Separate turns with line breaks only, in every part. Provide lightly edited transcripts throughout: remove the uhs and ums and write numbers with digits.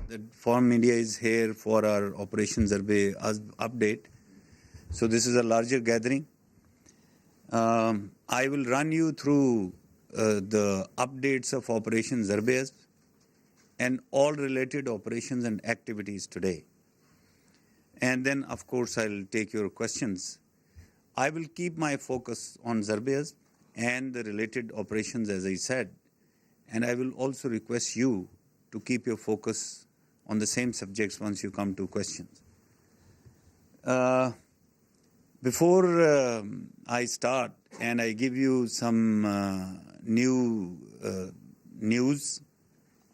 The foreign media is here for our Operation Zarbe update. So this is a larger gathering. I will run you through the updates of Operation Zarbe and all related operations and activities today. And then, of course, I'll take your questions. I will keep my focus on Zarbe and the related operations, as I said. And I will also request you to keep your focus on the same subjects once you come to questions. Before I start and I give you some new news,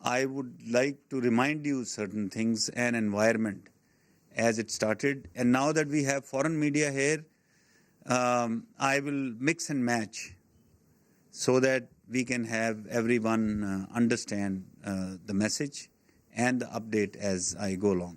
I would like to remind you certain things and environment as it started. And now that we have foreign media here, I will mix and match so that we can have everyone understand the message and the update as I go along.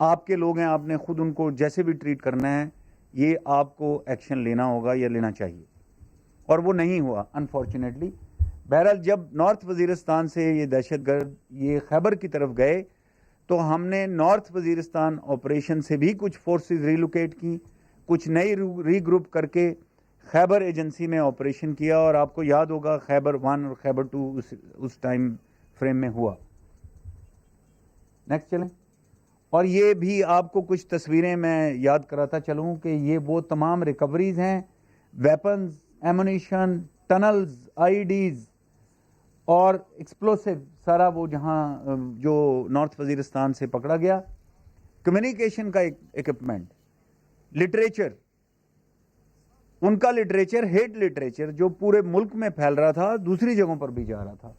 آپ کے لوگ ہیں, آپ نے خود ان کو جیسے بھی ٹریٹ کرنا ہے, یہ آپ کو ایکشن لینا ہوگا یا لینا چاہیے, اور وہ نہیں ہوا انفارچونیٹلی. بہرحال جب نارتھ وزیرستان سے یہ دہشت گرد یہ خیبر کی طرف گئے تو ہم نے نارتھ وزیرستان آپریشن سے بھی کچھ فورسز ریلوکیٹ کی, کچھ نئی ری گروپ کر کے خیبر ایجنسی میں آپریشن کیا, اور آپ کو یاد ہوگا خیبر 1 اور خیبر 2 اس ٹائم فریم میں ہوا. نیکسٹ چلیں. اور یہ بھی آپ کو کچھ تصویریں میں یاد کراتا چلوں کہ یہ وہ تمام ریکوریز ہیں, ویپنز, ایمونیشن, ٹنلز, آئی ڈیز اور ایکسپلوسیو, سارا وہ جہاں جو نارتھ وزیرستان سے پکڑا گیا. کمیونیکیشن کا ایکوپمنٹ, لٹریچر, ان کا لٹریچر ہیٹ لٹریچر جو پورے ملک میں پھیل رہا تھا, دوسری جگہوں پر بھی جا رہا تھا,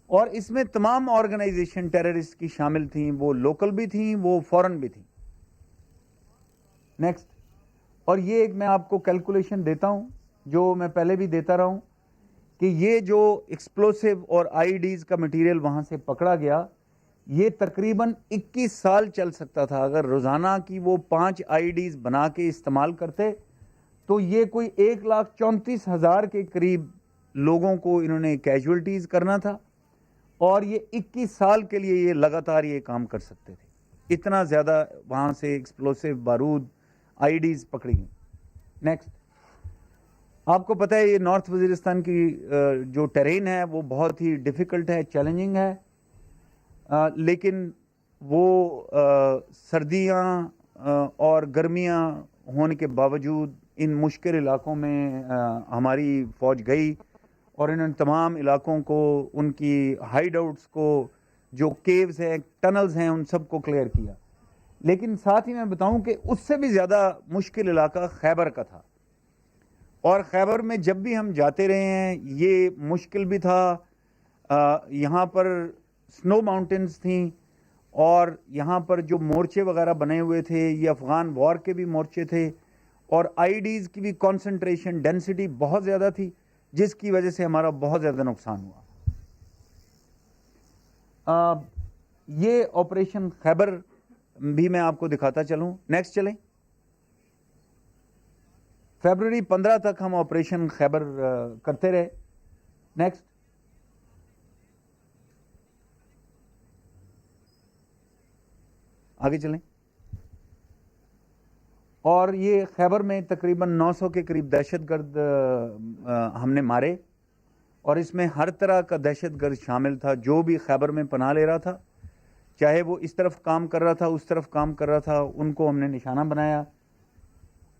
اور اس میں تمام آرگنائزیشن ٹیررسٹ کی شامل تھیں, وہ لوکل بھی تھیں, وہ فورن بھی تھیں. نیکسٹ. اور یہ ایک میں آپ کو کیلکولیشن دیتا ہوں جو میں پہلے بھی دیتا رہا ہوں کہ یہ جو ایکسپلوسیو اور آئی ڈیز کا مٹیریل وہاں سے پکڑا گیا, یہ تقریباً 21 سال چل سکتا تھا. اگر روزانہ کی وہ 5 آئی ڈیز بنا کے استعمال کرتے تو یہ کوئی 1,34,000 کے قریب لوگوں کو انہوں نے کیجولٹیز کرنا تھا, اور یہ 21 سال کے لیے یہ لگاتار یہ کام کر سکتے تھے. اتنا زیادہ وہاں سے ایکسپلوسیو, بارود, آئی ڈیز پکڑی گئی. نیکسٹ. آپ کو پتہ ہے یہ نارتھ وزیرستان کی جو ٹیرین ہے وہ بہت ہی ڈیفیکلٹ ہے, چیلنجنگ ہے, لیکن وہ سردیاں اور گرمیاں ہونے کے باوجود ان مشکل علاقوں میں ہماری فوج گئی, اور انہوں نے تمام علاقوں کو, ان کی ہائیڈ آؤٹس کو, جو کیوز ہیں, ٹنلز ہیں, ان سب کو کلیئر کیا. لیکن ساتھ ہی میں بتاؤں کہ اس سے بھی زیادہ مشکل علاقہ خیبر کا تھا, اور خیبر میں جب بھی ہم جاتے رہے ہیں یہ مشکل بھی تھا. یہاں پر سنو ماؤنٹنز تھیں, اور یہاں پر جو مورچے وغیرہ بنے ہوئے تھے یہ افغان وار کے بھی مورچے تھے, اور آئی ڈیز کی بھی کانسنٹریشن ڈینسٹی بہت زیادہ تھی, جس کی وجہ سے ہمارا بہت زیادہ نقصان ہوا. یہ آپریشن خیبر بھی میں آپ کو دکھاتا چلوں. نیکسٹ چلیں. فیبروری 15 تک ہم آپریشن خیبر کرتے رہے. نیکسٹ. آگے چلیں. اور یہ خیبر میں تقریباً 900 کے قریب دہشت گرد ہم نے مارے, اور اس میں ہر طرح کا دہشت گرد شامل تھا جو بھی خیبر میں پناہ لے رہا تھا, چاہے وہ اس طرف کام کر رہا تھا, اس طرف کام کر رہا تھا, ان کو ہم نے نشانہ بنایا,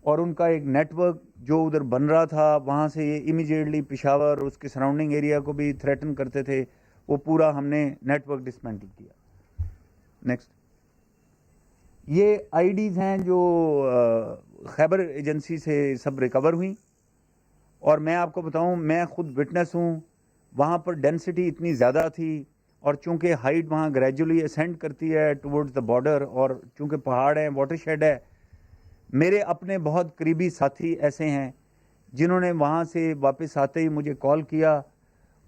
اور ان کا ایک نیٹ ورک جو ادھر بن رہا تھا وہاں سے یہ امیجیٹلی پشاور اور اس کے سراؤنڈنگ ایریا کو بھی تھریٹن کرتے تھے, وہ پورا ہم نے نیٹ ورک ڈسمینٹل کیا. نیکسٹ. یہ آئی ڈیز ہیں جو خیبر ایجنسی سے سب ریکور ہوئیں, اور میں آپ کو بتاؤں میں خود وٹنس ہوں, وہاں پر ڈینسٹی اتنی زیادہ تھی, اور چونکہ ہائٹ وہاں گریجولی اسینڈ کرتی ہے ٹورڈز دا بارڈر, اور چونکہ پہاڑ ہیں, واٹر شیڈ ہے, میرے اپنے بہت قریبی ساتھی ایسے ہیں جنہوں نے وہاں سے واپس آتے ہی مجھے کال کیا,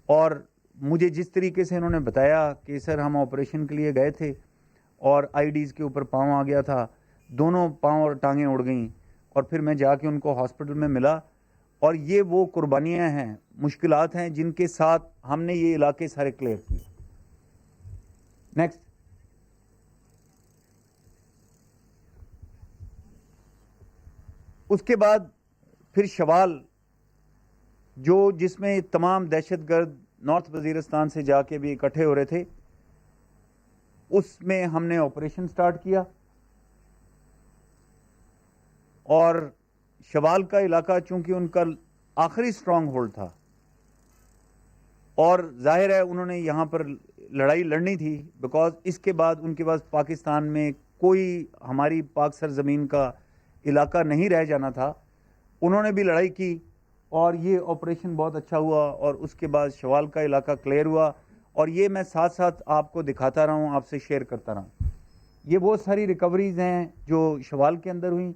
اور مجھے جس طریقے سے انہوں نے بتایا کہ سر ہم آپریشن کے لیے گئے تھے اور آئی ڈیز کے اوپر پاؤں آ گیا تھا, دونوں پاؤں اور ٹانگیں اڑ گئیں, اور پھر میں جا کے ان کو ہاسپٹل میں ملا. اور یہ وہ قربانیاں ہیں, مشکلات ہیں جن کے ساتھ ہم نے یہ علاقے سارے کلیئر کیے. نیکسٹ. اس کے بعد پھر شوال جو جس میں تمام دہشت گرد نارتھ وزیرستان سے جا کے بھی اکٹھے ہو رہے تھے, اس میں ہم نے آپریشن سٹارٹ کیا. اور شوال کا علاقہ چونکہ ان کا آخری سٹرانگ ہولڈ تھا, اور ظاہر ہے انہوں نے یہاں پر لڑائی لڑنی تھی, بیکاز اس کے بعد ان کے پاس پاکستان میں کوئی ہماری پاک سرزمین کا علاقہ نہیں رہ جانا تھا. انہوں نے بھی لڑائی کی, اور یہ آپریشن بہت اچھا ہوا, اور اس کے بعد شوال کا علاقہ کلیئر ہوا, اور یہ میں ساتھ ساتھ آپ کو دکھاتا رہا ہوں, آپ سے شیئر کرتا رہا ہوں. یہ وہ ساری ریکوریز ہیں جو شوال کے اندر ہوئیں,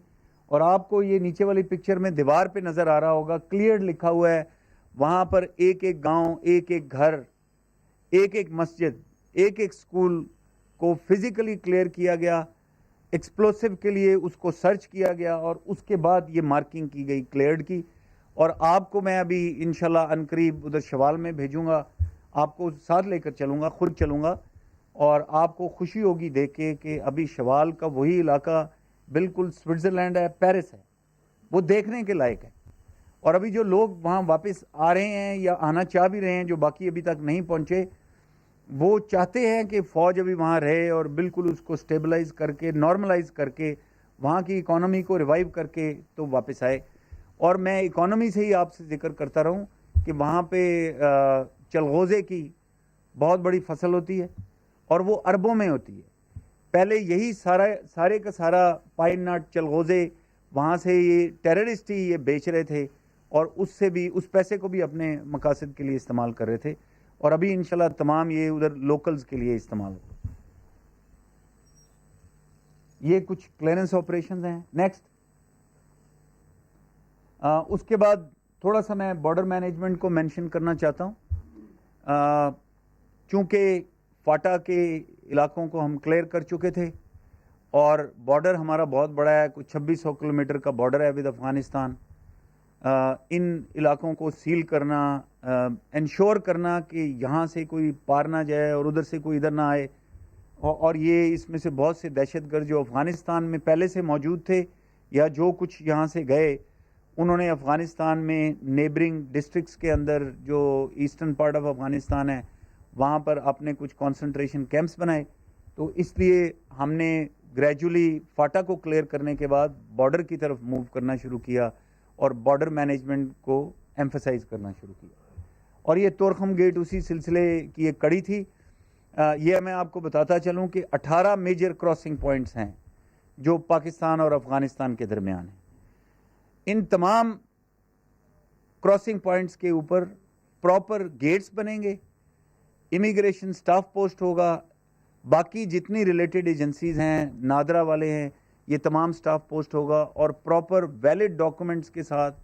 اور آپ کو یہ نیچے والی پکچر میں دیوار پہ نظر آ رہا ہوگا, کلیئر لکھا ہوا ہے وہاں پر ایک ایک گاؤں, ایک ایک گھر, ایک ایک مسجد, ایک ایک سکول کو فزیکلی کلیئر کیا گیا. ایکسپلوسو کے لیے اس کو سرچ کیا گیا اور اس کے بعد یہ مارکنگ کی گئی کلیئرڈ کی. اور آپ کو میں ابھی انشاءاللہ عنقریب ادھر شوال میں بھیجوں گا, آپ کو ساتھ لے کر چلوں گا, خود چلوں گا, اور آپ کو خوشی ہوگی دیکھ کے کہ ابھی شوال کا وہی علاقہ بالکل سوئٹزرلینڈ ہے, پیرس ہے, وہ دیکھنے کے لائق ہے. اور ابھی جو لوگ وہاں واپس آ رہے ہیں یا آنا چاہ بھی رہے ہیں, جو باقی ابھی تک نہیں پہنچے, وہ چاہتے ہیں کہ فوج ابھی وہاں رہے اور بالکل اس کو سٹیبلائز کر کے, نارملائز کر کے, وہاں کی اکانومی کو ریوائیو کر کے تو واپس آئے. اور میں اکانومی سے ہی آپ سے ذکر کرتا رہوں کہ وہاں پہ چلغوزے کی بہت بڑی فصل ہوتی ہے اور وہ اربوں میں ہوتی ہے. پہلے یہی سارے کا سارا پائن نٹ, چلغوزے, وہاں سے یہ ٹیررسٹ ہی یہ بیچ رہے تھے اور اس سے بھی اس پیسے کو بھی اپنے مقاصد کے لیے استعمال کر رہے تھے. اور ابھی انشاءاللہ تمام یہ ادھر لوکلز کے لیے استعمال ہو. یہ کچھ کلیئرنس آپریشنز ہیں. نیکسٹ, اس کے بعد تھوڑا سا میں بارڈر مینجمنٹ کو مینشن کرنا چاہتا ہوں. چونکہ فاٹا کے علاقوں کو ہم کلیئر کر چکے تھے اور بارڈر ہمارا بہت بڑا ہے, کچھ 2600 کلومیٹر کا بارڈر ہے ود افغانستان. ان علاقوں کو سیل کرنا, انشور کرنا کہ یہاں سے کوئی پار نہ جائے اور ادھر سے کوئی ادھر نہ آئے. اور یہ اس میں سے بہت سے دہشت گرد جو افغانستان میں پہلے سے موجود تھے یا جو کچھ یہاں سے گئے, انہوں نے افغانستان میں نیبرنگ ڈسٹرکٹس کے اندر جو ایسٹرن پارٹ آف افغانستان ہے وہاں پر اپنے کچھ کانسنٹریشن کیمپس بنائے. تو اس لیے ہم نے گریجولی فاٹا کو کلیئر کرنے کے بعد بارڈر کی طرف موو کرنا شروع کیا اور بارڈر مینجمنٹ کو ایمفسائز کرنا شروع کیا. اور یہ تورخم گیٹ اسی سلسلے کی ایک کڑی تھی. یہ میں آپ کو بتاتا چلوں کہ 18 میجر کراسنگ پوائنٹس ہیں جو پاکستان اور افغانستان کے درمیان ہیں. ان تمام کراسنگ پوائنٹس کے اوپر پراپر گیٹس بنیں گے, امیگریشن سٹاف پوسٹ ہوگا, باقی جتنی ریلیٹڈ ایجنسیز ہیں, نادرا والے ہیں, یہ تمام سٹاف پوسٹ ہوگا اور پراپر ویلڈ ڈاکومنٹس کے ساتھ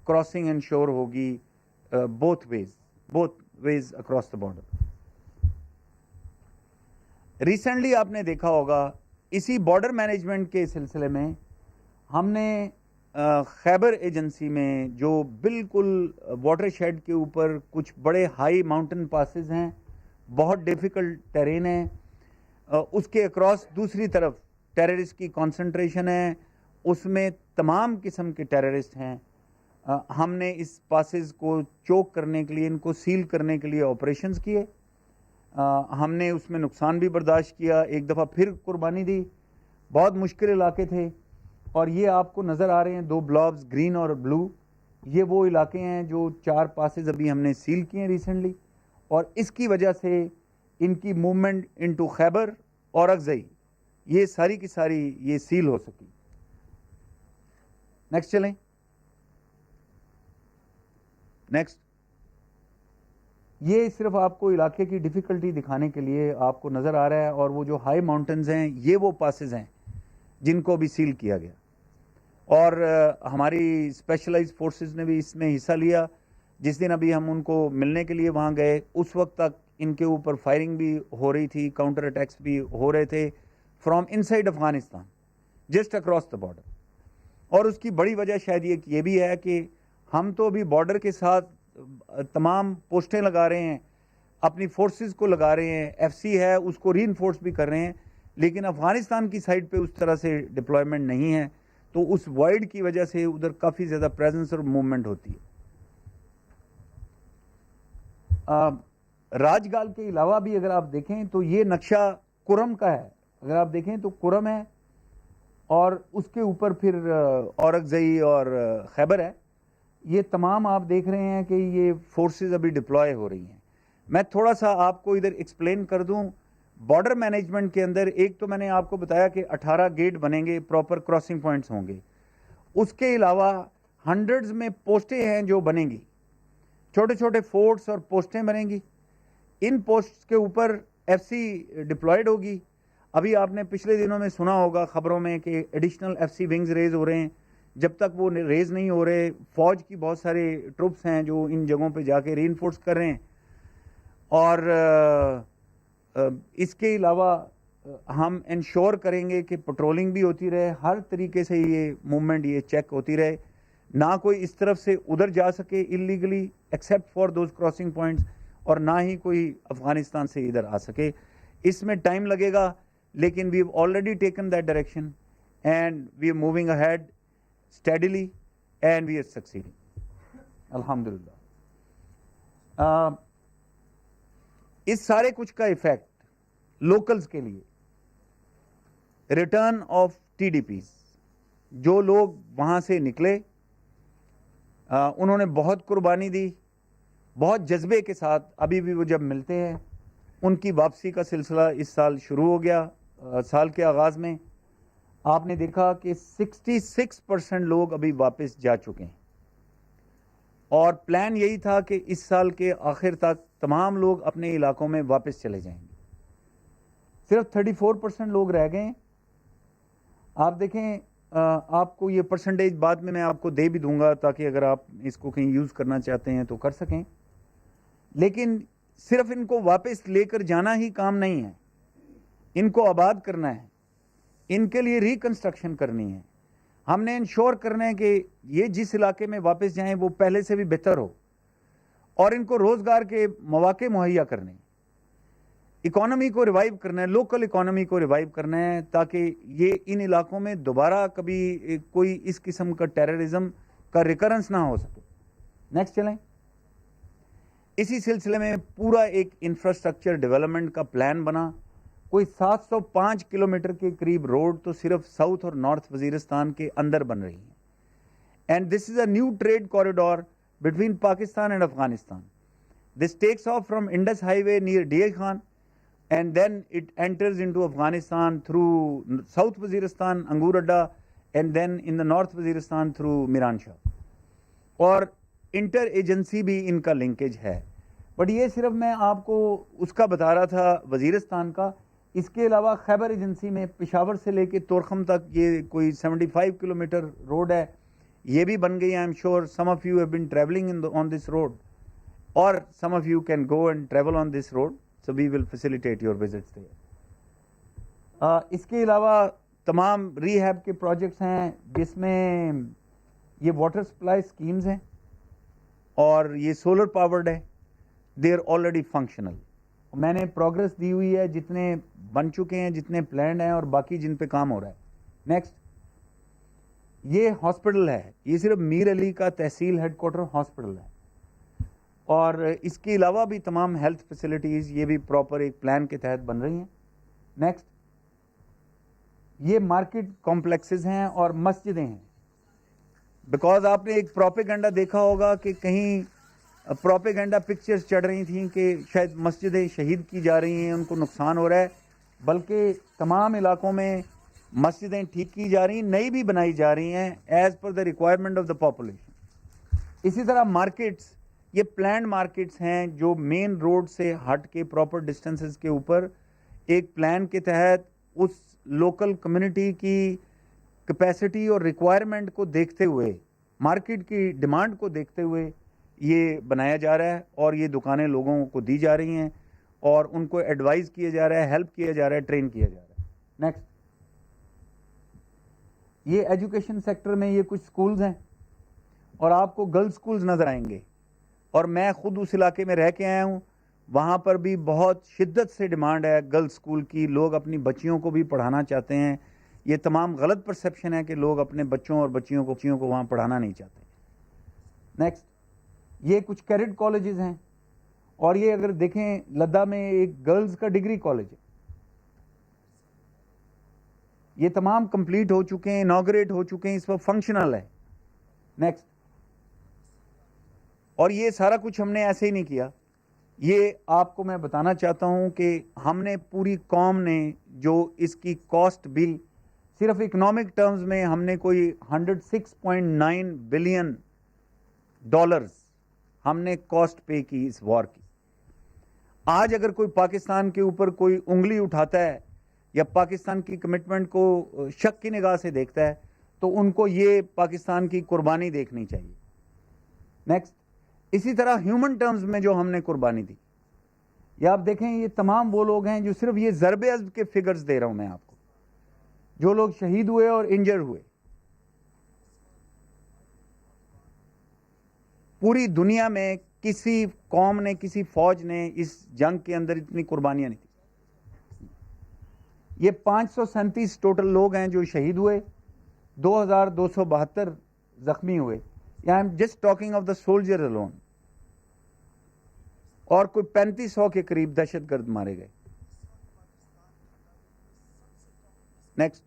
کراسنگ انشور ہوگی both ways across the border. Recently آپ نے دیکھا ہوگا اسی بارڈر مینجمنٹ کے سلسلے میں ہم نے خیبر ایجنسی میں جو بالکل واٹر شیڈ کے اوپر کچھ بڑے ہائی ماؤنٹن پاسز ہیں, بہت ڈیفیکلٹ ٹیرین ہے, اس کے اکراس دوسری طرف ٹیررسٹ کی کانسنٹریشن ہے, اس میں تمام قسم کے ٹیررسٹ ہیں. ہم نے اس پاسز کو چوک کرنے کے لیے, ان کو سیل کرنے کے لیے آپریشنز کیے. ہم نے اس میں نقصان بھی برداشت کیا, ایک دفعہ پھر قربانی دی. بہت مشکل علاقے تھے اور یہ آپ کو نظر آ رہے ہیں دو بلابز گرین اور بلو, یہ وہ علاقے ہیں جو 4 پاسز ابھی ہم نے سیل کیے ہیں ریسنٹلی, اور اس کی وجہ سے ان کی موومنٹ انٹو خیبر اور اکزئی یہ ساری کی ساری یہ سیل ہو سکی. نیکسٹ چلیں. نیکسٹ, یہ صرف آپ کو علاقے کی ڈیفیکلٹی دکھانے کے لیے آپ کو نظر آ رہا ہے, اور وہ جو ہائی ماؤنٹنز ہیں یہ وہ پاسز ہیں جن کو بھی سیل کیا گیا. اور ہماری اسپیشلائز فورسز نے بھی اس میں حصہ لیا. جس دن ابھی ہم ان کو ملنے کے لیے وہاں گئے اس وقت تک ان کے اوپر فائرنگ بھی ہو رہی تھی, کاؤنٹر اٹیکس بھی ہو رہے تھے from in side Afghanistan, just across the border. اور اس کی بڑی وجہ شاید یہ بھی ہے کہ ہم تو ابھی بارڈر کے ساتھ تمام پوسٹیں لگا رہے ہیں, اپنی فورسز کو لگا رہے ہیں, ایف سی ہے اس کو ری انفورس بھی کر رہے ہیں, لیکن افغانستان کی سائڈ پہ اس طرح سے ڈپلائمنٹ نہیں ہے. تو اس وائڈ کی وجہ سے ادھر کافی زیادہ پریزنس اور موومنٹ ہوتی ہے. راج گال کے علاوہ بھی اگر آپ دیکھیں تو یہ نقشہ کرم کا ہے. اگر آپ دیکھیں تو کرم ہے اور اس کے اوپر پھر اورکزئی اور خیبر ہے. یہ تمام آپ دیکھ رہے ہیں کہ یہ فورسز ابھی ڈپلوائے ہو رہی ہیں. میں تھوڑا سا آپ کو ادھر ایکسپلین کر دوں. بارڈر مینجمنٹ کے اندر ایک تو میں نے آپ کو بتایا کہ 18 گیٹ بنیں گے, پراپر کراسنگ پوائنٹس ہوں گے. اس کے علاوہ ہنڈریڈز میں پوسٹیں ہیں جو بنیں گی, چھوٹے چھوٹے فورٹس اور پوسٹیں بنیں گی. ان پوسٹس کے اوپر ایف سی ڈپلائیڈ ہوگی. ابھی آپ نے پچھلے دنوں میں سنا ہوگا خبروں میں کہ additional F C wings raise ہو رہے ہیں. جب تک وہ ریز نہیں ہو رہے, فوج کی بہت سارے ٹروپس ہیں جو ان جگہوں پہ جا کے ری انفورس کر رہے ہیں. اور اس کے علاوہ ہم انشور کریں گے کہ پٹرولنگ بھی ہوتی رہے, ہر طریقے سے یہ موومنٹ یہ چیک ہوتی رہے, نہ کوئی اس طرف سے ادھر جا سکے illegally except for those crossing points, اور نہ ہی کوئی افغانستان سے ادھر آ سکے. اس میں ٹائم لگے گا, لیکن we have already taken that direction and we are moving ahead steadily and we are succeeding الحمدللہ. اس سارے کچھ کا ایفیکٹ لوکلز کے لیے, return of T D Ps, جو لوگ وہاں سے نکلے انہوں نے بہت قربانی دی, بہت جذبے کے ساتھ, ابھی بھی وہ جب ملتے ہیں ان کی واپسی کا سلسلہ اس سال شروع ہو گیا. سال کے آغاز میں آپ نے دیکھا کہ 66% لوگ ابھی واپس جا چکے ہیں, اور پلان یہی تھا کہ اس سال کے آخر تک تمام لوگ اپنے علاقوں میں واپس چلے جائیں گے. صرف 34% لوگ رہ گئے ہیں. آپ دیکھیں, آپ کو یہ پرسنٹیج بعد میں آپ کو دے بھی دوں گا تاکہ اگر آپ اس کو کہیں یوز کرنا چاہتے ہیں تو کر سکیں, لیکن صرف ان کو واپس لے کر جانا ہی کام نہیں ہے, ان کو آباد کرنا ہے, ان کے لیے ریکنسٹرکشن کرنی ہے. ہم نے انشور کرنا ہے کہ یہ جس علاقے میں واپس جائیں وہ پہلے سے بھی بہتر ہو, اور ان کو روزگار کے مواقع مہیا کرنے, اکانومی کو ریوائیو کرنا ہے, لوکل اکانومی کو ریوائیو کرنا ہے, تاکہ یہ ان علاقوں میں دوبارہ کبھی کوئی اس قسم کا ٹیررزم کا ریکرنس نہ ہو سکے. نیکسٹ چلیں. اسی سلسلے میں پورا ایک انفراسٹرکچر ڈیولپمنٹ کا پلان بنا. کوئی 705 کلومیٹر کے قریب روڈ تو صرف ساؤتھ اور نارتھ وزیرستان کے اندر بن رہی ہیں, and this is a new trade corridor between Pakistan and Afghanistan. This takes off from Indus highway near D Khan, and then it enters into Afghanistan through South Waziristan, Angur Adda, and then in the North Waziristan through Miran Shah. اور inter agency بھی ان کا linkage ہے, but یہ صرف میں آپ کو اس کا بتا رہا تھا وزیرستان کا. اس کے علاوہ خیبر ایجنسی میں پشاور سے لے کے تورخم تک یہ کوئی 75 کلومیٹر روڈ ہے, یہ بھی بن گئی. I am sure some of you have been travelling on this road, اور some of you can go and travel on this road. So we will facilitate your visits there. اس کے علاوہ تمام ری ہیب کے پروجیکٹس ہیں جس میں یہ واٹر سپلائی اسکیمز ہیں اور یہ سولر پاورڈ ہے. They are already functional. میں نے پروگرس دی ہوئی ہے, جتنے بن چکے ہیں, جتنے پلانڈ ہیں, اور باقی جن پہ کام ہو رہا ہے. نیکسٹ, یہ ہاسپٹل ہے, یہ صرف میر علی کا تحصیل ہیڈ کوارٹر ہاسپٹل ہے, اور اس کے علاوہ بھی تمام ہیلتھ فیسلٹیز یہ بھی پراپر ایک پلان کے تحت بن رہی ہیں. نیکسٹ, یہ مارکیٹ کمپلیکسز ہیں اور مسجدیں ہیں. بیکاز آپ نے ایک پروپیگنڈا دیکھا ہوگا کہ کہیں پروپیگنڈا پکچرز چڑھ رہی تھیں کہ شاید مسجدیں شہید کی جا رہی ہیں, ان کو نقصان ہو رہا ہے, بلکہ تمام علاقوں میں مسجدیں ٹھیک کی جا رہی ہیں, نئی بھی بنائی جا رہی ہیں as per the requirement of the population. اسی طرح مارکیٹس, یہ پلانڈ مارکیٹس ہیں جو مین روڈ سے ہٹ کے پراپر ڈسٹنسز کے اوپر ایک پلان کے تحت اس لوکل کمیونٹی کی کیپیسٹی اور ریکوائرمنٹ کو دیکھتے ہوئے, مارکیٹ کی ڈیمانڈ کو دیکھتے ہوئے یہ بنایا جا رہا ہے, اور یہ دکانیں لوگوں کو دی جا رہی ہیں, اور ان کو ایڈوائز کیا جا رہا ہے, ہیلپ کیا جا رہا ہے, ٹرین کیا جا رہا ہے. نیکسٹ, یہ ایجوکیشن سیکٹر میں یہ کچھ سکولز ہیں, اور آپ کو گرلز سکولز نظر آئیں گے, اور میں خود اس علاقے میں رہ کے آیا ہوں. وہاں پر بھی بہت شدت سے ڈیمانڈ ہے گرلز سکول کی, لوگ اپنی بچیوں کو بھی پڑھانا چاہتے ہیں. یہ تمام غلط پرسیپشن ہے کہ لوگ اپنے بچوں اور بچیوں کو وہاں پڑھانا نہیں چاہتے. نیکسٹ, یہ کچھ کیڈٹ کالجز ہیں, اور یہ اگر دیکھیں لدہ میں ایک گرلز کا ڈگری کالج ہے, یہ تمام کمپلیٹ ہو چکے ہیں, انوگریٹ ہو چکے ہیں, اس وقت فنکشنل ہے. نیکسٹ, اور یہ سارا کچھ ہم نے ایسے ہی نہیں کیا. یہ آپ کو میں بتانا چاہتا ہوں کہ ہم نے پوری قوم نے جو اس کی کاسٹ بھی صرف اکنامک ٹرمز میں ہم نے کوئی $106.9 بلین ہم نے کاسٹ پے کی اس وار کی. آج اگر کوئی پاکستان کے اوپر کوئی انگلی اٹھاتا ہے یا پاکستان کی کمٹمنٹ کو شک کی نگاہ سے دیکھتا ہے تو ان کو یہ پاکستان کی قربانی دیکھنی چاہیے. نیکسٹ, اسی طرح ہیومن ٹرمز میں جو ہم نے قربانی دی, یہ آپ دیکھیں یہ تمام وہ لوگ ہیں جو صرف یہ ضرب عضب کے فگرز دے رہا ہوں میں آپ کو، جو لوگ شہید ہوئے اور انجر ہوئے. پوری دنیا میں کسی قوم نے، کسی فوج نے اس جنگ کے اندر اتنی قربانیاں نہیں دی. یہ 537 ٹوٹل لوگ ہیں جو شہید ہوئے، 2272 زخمی ہوئے. I am just talking of the soldier alone. اور کوئی 3500 کے قریب دہشت گرد مارے گئے. نیکسٹ.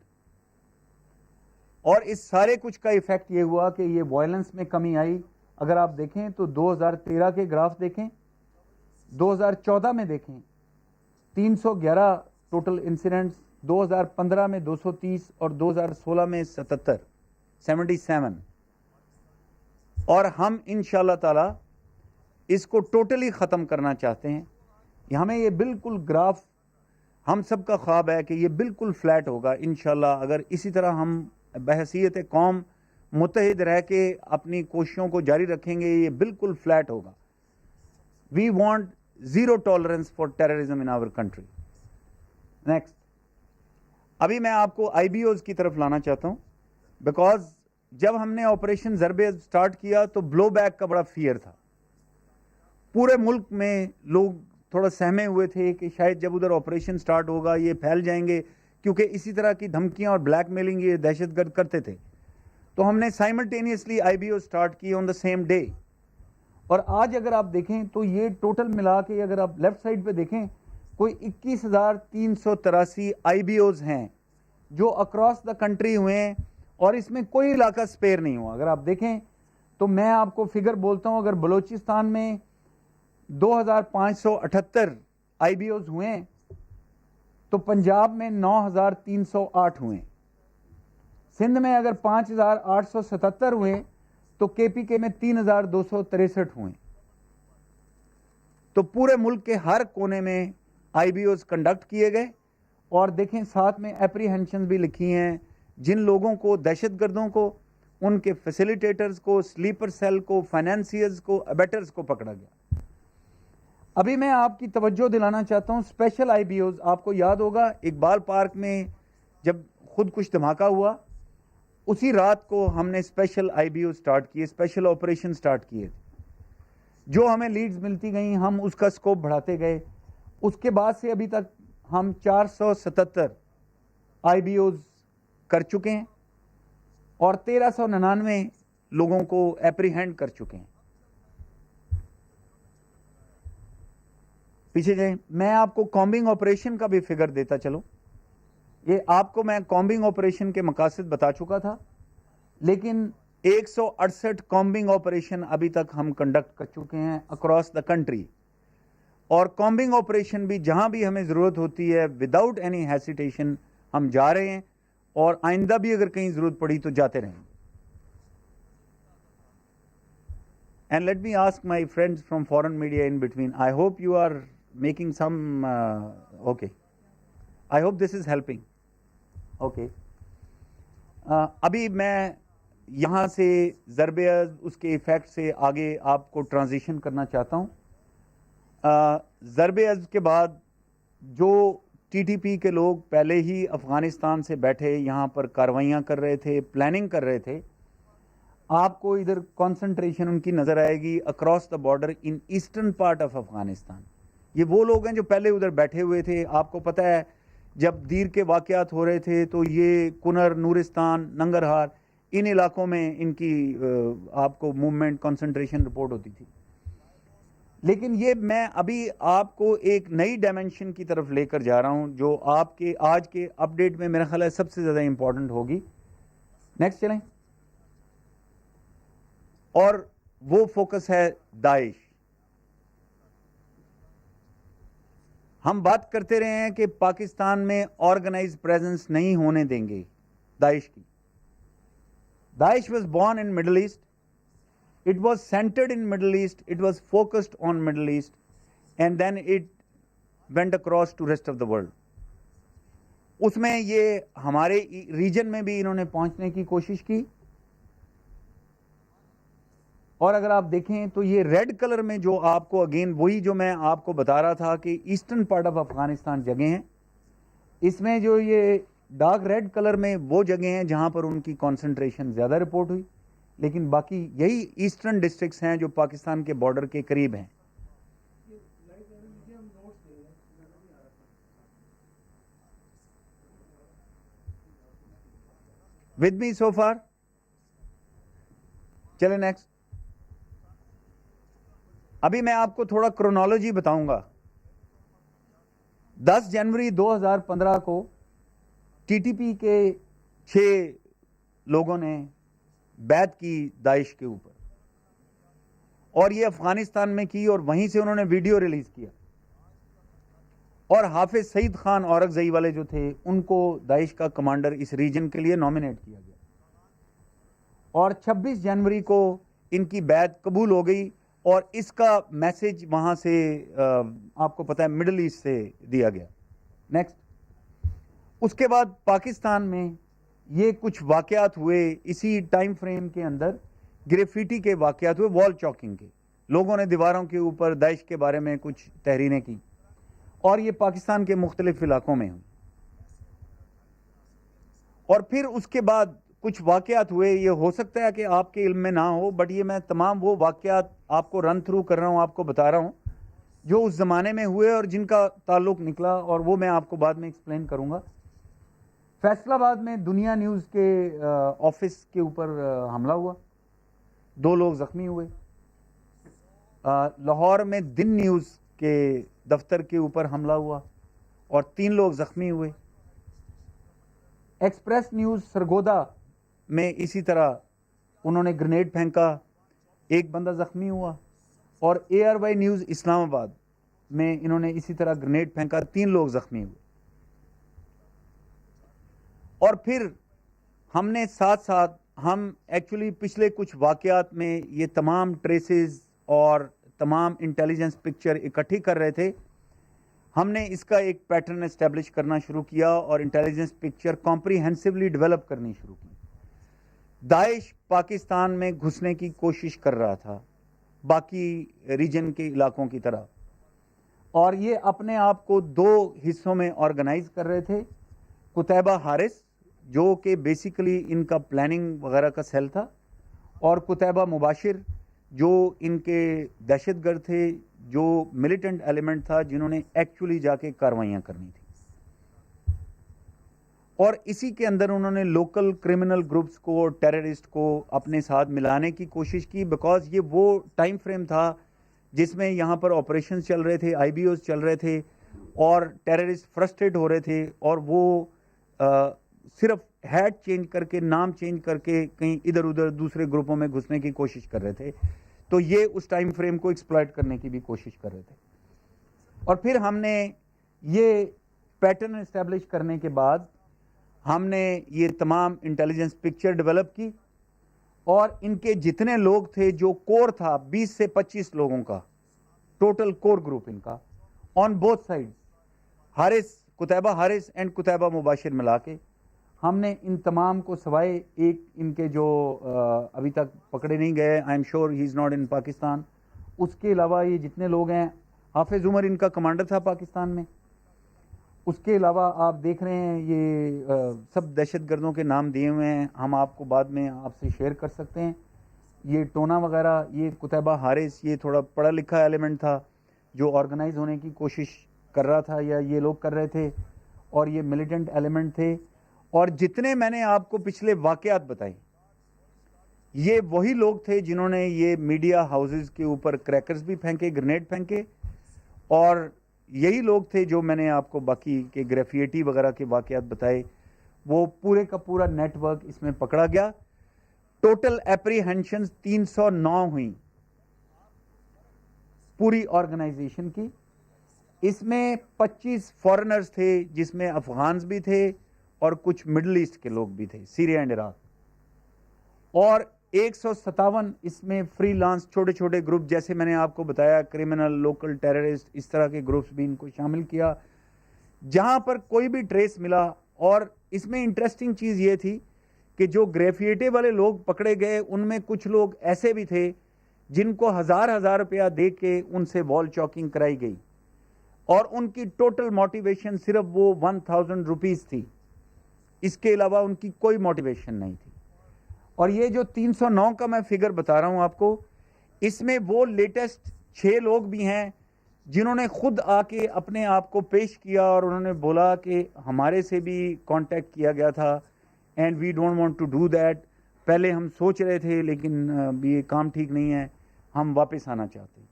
اور اس سارے کچھ کا ایفیکٹ یہ ہوا کہ یہ وائلنس میں کمی آئی. اگر آپ دیکھیں تو 2013 کے گراف دیکھیں، 2014 میں دیکھیں 311 ٹوٹل انسیڈنٹس، 2015 میں 230 اور 2016 میں 77. اور ہم انشاءاللہ تعالی اس کو ٹوٹلی ختم کرنا چاہتے ہیں. ہمیں یہ بالکل گراف، ہم سب کا خواب ہے کہ یہ بالکل فلیٹ ہوگا انشاءاللہ اگر اسی طرح ہم بحیثیت قوم متحد رہ کے اپنی کوششوں کو جاری رکھیں گے. یہ بالکل فلیٹ ہوگا. We want zero tolerance for terrorism in our country. Next. ابھی میں آپ کو آئی بی اوز کی طرف لانا چاہتا ہوں، بیکاز جب ہم نے آپریشن ضرب عضب سٹارٹ کیا تو بلو بیک کا بڑا فیئر تھا. پورے ملک میں لوگ تھوڑا سہمے ہوئے تھے کہ شاید جب ادھر آپریشن سٹارٹ ہوگا یہ پھیل جائیں گے، کیونکہ اسی طرح کی دھمکیاں اور بلیک میلنگ یہ دہشت گرد کرتے تھے. تو ہم نے سائملٹینیسلی آئی بی او سٹارٹ کی آن دا سیم ڈے. اور آج اگر آپ دیکھیں تو یہ ٹوٹل ملا کے اگر آپ لیفٹ سائڈ پہ دیکھیں کوئی 21,383 آئی بی اوز ہیں جو اکراس دا کنٹری ہوئے ہیں، اور اس میں کوئی علاقہ سپیئر نہیں ہوا. اگر آپ دیکھیں تو میں آپ کو فگر بولتا ہوں، اگر بلوچستان میں 2,578 آئی بی اوز ہوئے ہیں تو پنجاب میں 9,308 ہوئے ہیں. سندھ میں اگر 5,877 ہوئے تو کے پی کے میں 3,263 ہوئے. تو پورے ملک کے ہر کونے میں آئی بی اوز کنڈکٹ کیے گئے. اور دیکھیں ساتھ میں اپریہنشن بھی لکھی ہیں، جن لوگوں کو، دہشت گردوں کو، ان کے فیسیلیٹیٹرز کو، سلیپر سیل کو، فائنینسیئرز کو، ابیٹرز کو پکڑا گیا. ابھی میں آپ کی توجہ دلانا چاہتا ہوں اسپیشل آئی بی اوز. آپ کو یاد ہوگا اقبال پارک میں جب خود کچھ دھماکہ ہوا، اسی رات کو ہم نے special I B O start کیے، اسپیشل آپریشن سٹارٹ کیے. جو ہمیں لیڈز ملتی گئیں ہم اس کا سکوپ بڑھاتے گئے. اس کے بعد سے ابھی تک ہم 477 آئی بی اوز کر چکے ہیں اور 1399 لوگوں کو اپریہینڈ کر چکے ہیں. پیچھے جائیں. میں آپ کو کامبنگ آپریشن کا بھی فگر دیتا چلوں. یہ آپ کو میں کامبنگ آپریشن کے مقاصد بتا چکا تھا، لیکن 168 کامبنگ آپریشن ابھی تک ہم کنڈکٹ کر چکے ہیں اکراس دا کنٹری. اور کامبنگ آپریشن بھی جہاں بھی ہمیں ضرورت ہوتی ہے وداؤٹ اینی ہیسیٹیشن ہم جا رہے ہیں، اور آئندہ بھی اگر کہیں ضرورت پڑی تو جاتے رہیں گے. And let me ask my friends from foreign media in between. I hope you are making some, okay. I hope this is helping. Okay. ابھی میں یہاں سے ضرب عضب اس کے ایفیکٹ سے آگے آپ کو ٹرانزیشن کرنا چاہتا ہوں. ضرب عضب کے بعد جو ٹی ٹی پی کے لوگ پہلے ہی افغانستان سے بیٹھے یہاں پر کاروائیاں کر رہے تھے، پلاننگ کر رہے تھے، آپ کو ادھر کانسنٹریشن ان کی نظر آئے گی across the border in eastern part of Afghanistan. یہ وہ لوگ ہیں جو پہلے ادھر بیٹھے ہوئے تھے. آپ کو پتہ ہے جب دیر کے واقعات ہو رہے تھے تو یہ کنر، نورستان، ننگرہار، ان علاقوں میں ان کی آپ کو موومنٹ، کنسنٹریشن رپورٹ ہوتی تھی. لیکن یہ میں ابھی آپ کو ایک نئی ڈائمنشن کی طرف لے کر جا رہا ہوں جو آپ کے آج کے اپ ڈیٹ میں میرا خیال ہے سب سے زیادہ امپورٹنٹ ہوگی. نیکسٹ چلیں. اور وہ فوکس ہے داعش. ہم بات کرتے رہے ہیں کہ پاکستان میں آرگنائز پریزنس نہیں ہونے دیں گے داعش کی. Daesh was born in Middle East. It was centered in Middle East, it was focused on Middle East, and then it went across to rest of the world. اس میں یہ ہمارے region میں بھی انہوں نے پہنچنے کی کوشش کی اور اگر آپ دیکھیں تو یہ ریڈ کلر میں جو آپ کو اگین وہی جو میں آپ کو بتا رہا تھا کہ ایسٹرن پارٹ آف افغانستان جگہیں ہیں، اس میں جو یہ ڈارک ریڈ کلر میں وہ جگہیں ہیں جہاں پر ان کی کانسنٹریشن زیادہ رپورٹ ہوئی، لیکن باقی یہی ایسٹرن ڈسٹرکٹس ہیں جو پاکستان کے بارڈر کے قریب ہیں۔ With me so for? چلے نیکسٹ۔ ابھی میں آپ کو تھوڑا کرونالوجی بتاؤں گا۔ 10 جنوری 2015 کو ٹی ٹی پی کے 6 لوگوں نے بیعت کی داعش کے اوپر، اور یہ افغانستان میں کی، اور وہیں سے انہوں نے ویڈیو ریلیز کیا، اور حافظ سعید خان اورکزئی والے جو تھے ان کو داعش کا کمانڈر اس ریجن کے لیے نامینیٹ کیا گیا، اور 26 جنوری کو ان کی بیعت قبول ہو گئی، اور اس کا میسج وہاں سے آپ کو پتا ہے مڈل ایسٹ سے دیا گیا۔ نیکسٹ۔ اس کے بعد پاکستان میں یہ کچھ واقعات ہوئے اسی ٹائم فریم کے اندر، گریفیٹی کے واقعات ہوئے، وال چاکنگ کے، لوگوں نے دیواروں کے اوپر داعش کے بارے میں کچھ تحریریں کی، اور یہ پاکستان کے مختلف علاقوں میں ہوئی۔ اور پھر اس کے بعد کچھ واقعات ہوئے، یہ ہو سکتا ہے کہ آپ کے علم میں نہ ہو، بٹ یہ میں تمام وہ واقعات آپ کو رن تھرو کر رہا ہوں، آپ کو بتا رہا ہوں جو اس زمانے میں ہوئے اور جن کا تعلق نکلا، اور وہ میں آپ کو بعد میں ایکسپلین کروں گا۔ فیصل آباد میں دنیا نیوز کے آفس کے اوپر حملہ ہوا، 2 لوگ زخمی ہوئے۔ لاہور میں دن نیوز کے دفتر کے اوپر حملہ ہوا اور 3 لوگ زخمی ہوئے۔ ایکسپریس نیوز سرگودا میں اسی طرح انہوں نے گرنیڈ پھینکا، 1 بندہ زخمی ہوا، اور اے آر وائی نیوز اسلام آباد میں انہوں نے اسی طرح گرنیڈ پھینکا، 3 لوگ زخمی ہوئے۔ اور پھر ہم نے ساتھ ساتھ ہم ایکچولی پچھلے کچھ واقعات میں یہ تمام ٹریسز اور تمام انٹیلیجنس پکچر اکٹھی کر رہے تھے۔ ہم نے اس کا ایک پیٹرن اسٹیبلش کرنا شروع کیا اور انٹیلیجنس پکچر کمپریہنسولی ڈیولپ کرنی شروع کی۔ داعش پاکستان میں گھسنے کی کوشش کر رہا تھا باقی ریجن کے علاقوں کی طرح، اور یہ اپنے آپ کو 2 حصوں میں آرگنائز کر رہے تھے۔ قتیبہ حارث جو کہ بیسیکلی ان کا پلاننگ وغیرہ کا سیل تھا، اور قتیبہ مباشر جو ان کے دہشت گرد تھے، جو ملیٹنٹ ایلیمنٹ تھا، جنہوں نے ایکچولی جا کے کاروائیاں کرنی تھی۔ اور اسی کے اندر انہوں نے لوکل کرمنل گروپس کو، ٹیررسٹ کو اپنے ساتھ ملانے کی کوشش کی، بیکاز یہ وہ ٹائم فریم تھا جس میں یہاں پر آپریشنز چل رہے تھے، آئی بی اوز چل رہے تھے، اور ٹیررسٹ فرسٹریٹ ہو رہے تھے، اور وہ صرف ہیڈ چینج کر کے، نام چینج کر کے کہیں ادھر ادھر دوسرے گروپوں میں گھسنے کی کوشش کر رہے تھے۔ تو یہ اس ٹائم فریم کو ایکسپلائٹ کرنے کی بھی کوشش کر رہے تھے۔ اور پھر ہم نے یہ پیٹرن اسٹیبلش کرنے کے بعد ہم نے یہ تمام انٹیلیجنس پکچر ڈیولپ کی، اور ان کے جتنے لوگ تھے، جو کور تھا 20 سے 25 لوگوں کا ٹوٹل کور گروپ ان کا، on both side, Qutaiba Haris and Qutaiba Mubashir ملا کے، ہم نے ان تمام کو، سوائے ایک ان کے جو ابھی تک پکڑے نہیں گئے، I am sure he is not in Pakistan, اس کے علاوہ یہ جتنے لوگ ہیں، حافظ عمر ان کا کمانڈر تھا پاکستان میں، اس کے علاوہ آپ دیکھ رہے ہیں یہ سب دہشت گردوں کے نام دیے ہوئے ہیں، ہم آپ کو بعد میں آپ سے شیئر کر سکتے ہیں۔ یہ ٹونا وغیرہ، یہ قتیبہ حارث، یہ تھوڑا پڑھا لکھا ایلیمنٹ تھا جو آرگنائز ہونے کی کوشش کر رہا تھا، یا یہ لوگ کر رہے تھے، اور یہ ملیٹنٹ ایلیمنٹ تھے۔ اور جتنے میں نے آپ کو پچھلے واقعات بتائے، یہ وہی لوگ تھے جنہوں نے یہ میڈیا ہاؤسز کے اوپر کریکرز بھی پھینکے، گرنیڈ پھینکے، اور یہی لوگ تھے جو میں نے آپ کو باقی کے گریفیٹی وغیرہ کے واقعات بتائے۔ وہ پورے کا پورا نیٹ ورک اس میں پکڑا گیا۔ ٹوٹل اپریہنشنز 309 ہوئیں پوری آرگنائزیشن کی۔ اس میں 25 فارنرز تھے، جس میں افغانز بھی تھے اور کچھ مڈل ایسٹ کے لوگ بھی تھے، سیریا اینڈ عراق، اور 157 اس میں فری لانس چھوٹے چھوٹے گروپ، جیسے میں نے آپ کو بتایا کرمنل، لوکل ٹیررسٹ، اس طرح کے گروپس بھی ان کو شامل کیا جہاں پر کوئی بھی ٹریس ملا۔ اور اس میں انٹرسٹنگ چیز یہ تھی کہ جو گریفیٹی والے لوگ پکڑے گئے، ان میں کچھ لوگ ایسے بھی تھے جن کو ہزار روپیہ دے کے ان سے وال چاکنگ کرائی گئی اور ان کی ٹوٹل موٹیویشن صرف وہ 1000 روپیز تھی, اس کے علاوہ ان کی کوئی موٹیویشن نہیں تھی. اور یہ جو 309 کا میں فگر بتا رہا ہوں آپ کو, اس میں وہ لیٹسٹ 6 لوگ بھی ہیں جنہوں نے خود آ کے اپنے آپ کو پیش کیا اور انہوں نے بولا کہ ہمارے سے بھی کانٹیکٹ کیا گیا تھا and we don't want to do that. پہلے ہم سوچ رہے تھے لیکن یہ کام ٹھیک نہیں ہے, ہم واپس آنا چاہتے ہیں.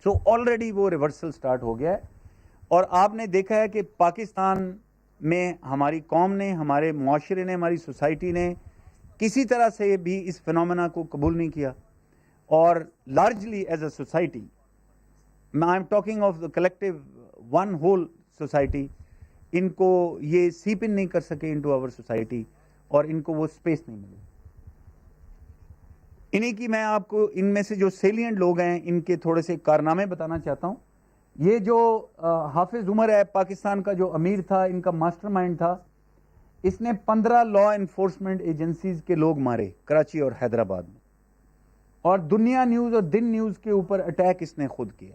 سو آلریڈی وہ ریورسل سٹارٹ ہو گیا ہے. اور آپ نے دیکھا ہے کہ پاکستان میں ہماری قوم نے, ہمارے معاشرے نے, ہماری سوسائٹی نے کسی طرح سے بھی اس فنومینا کو قبول نہیں کیا. اور largely as a society, I am talking of the collective one whole society, ان کو یہ سیپ ان نہیں کر سکے انٹو آور سوسائٹی اور ان کو وہ سپیس نہیں ملی. انہی کی میں آپ کو ان میں سے جو سیلینٹ لوگ ہیں ان کے تھوڑے سے کارنامے بتانا چاہتا ہوں. یہ جو حافظ عمر ہے پاکستان کا جو امیر تھا, ان کا ماسٹر مائنڈ تھا, اس نے 15 لا انفورسمنٹ ایجنسیز کے لوگ مارے کراچی اور حیدرآباد میں, اور دنیا نیوز اور دن نیوز کے اوپر اٹیک اس نے خود کیا.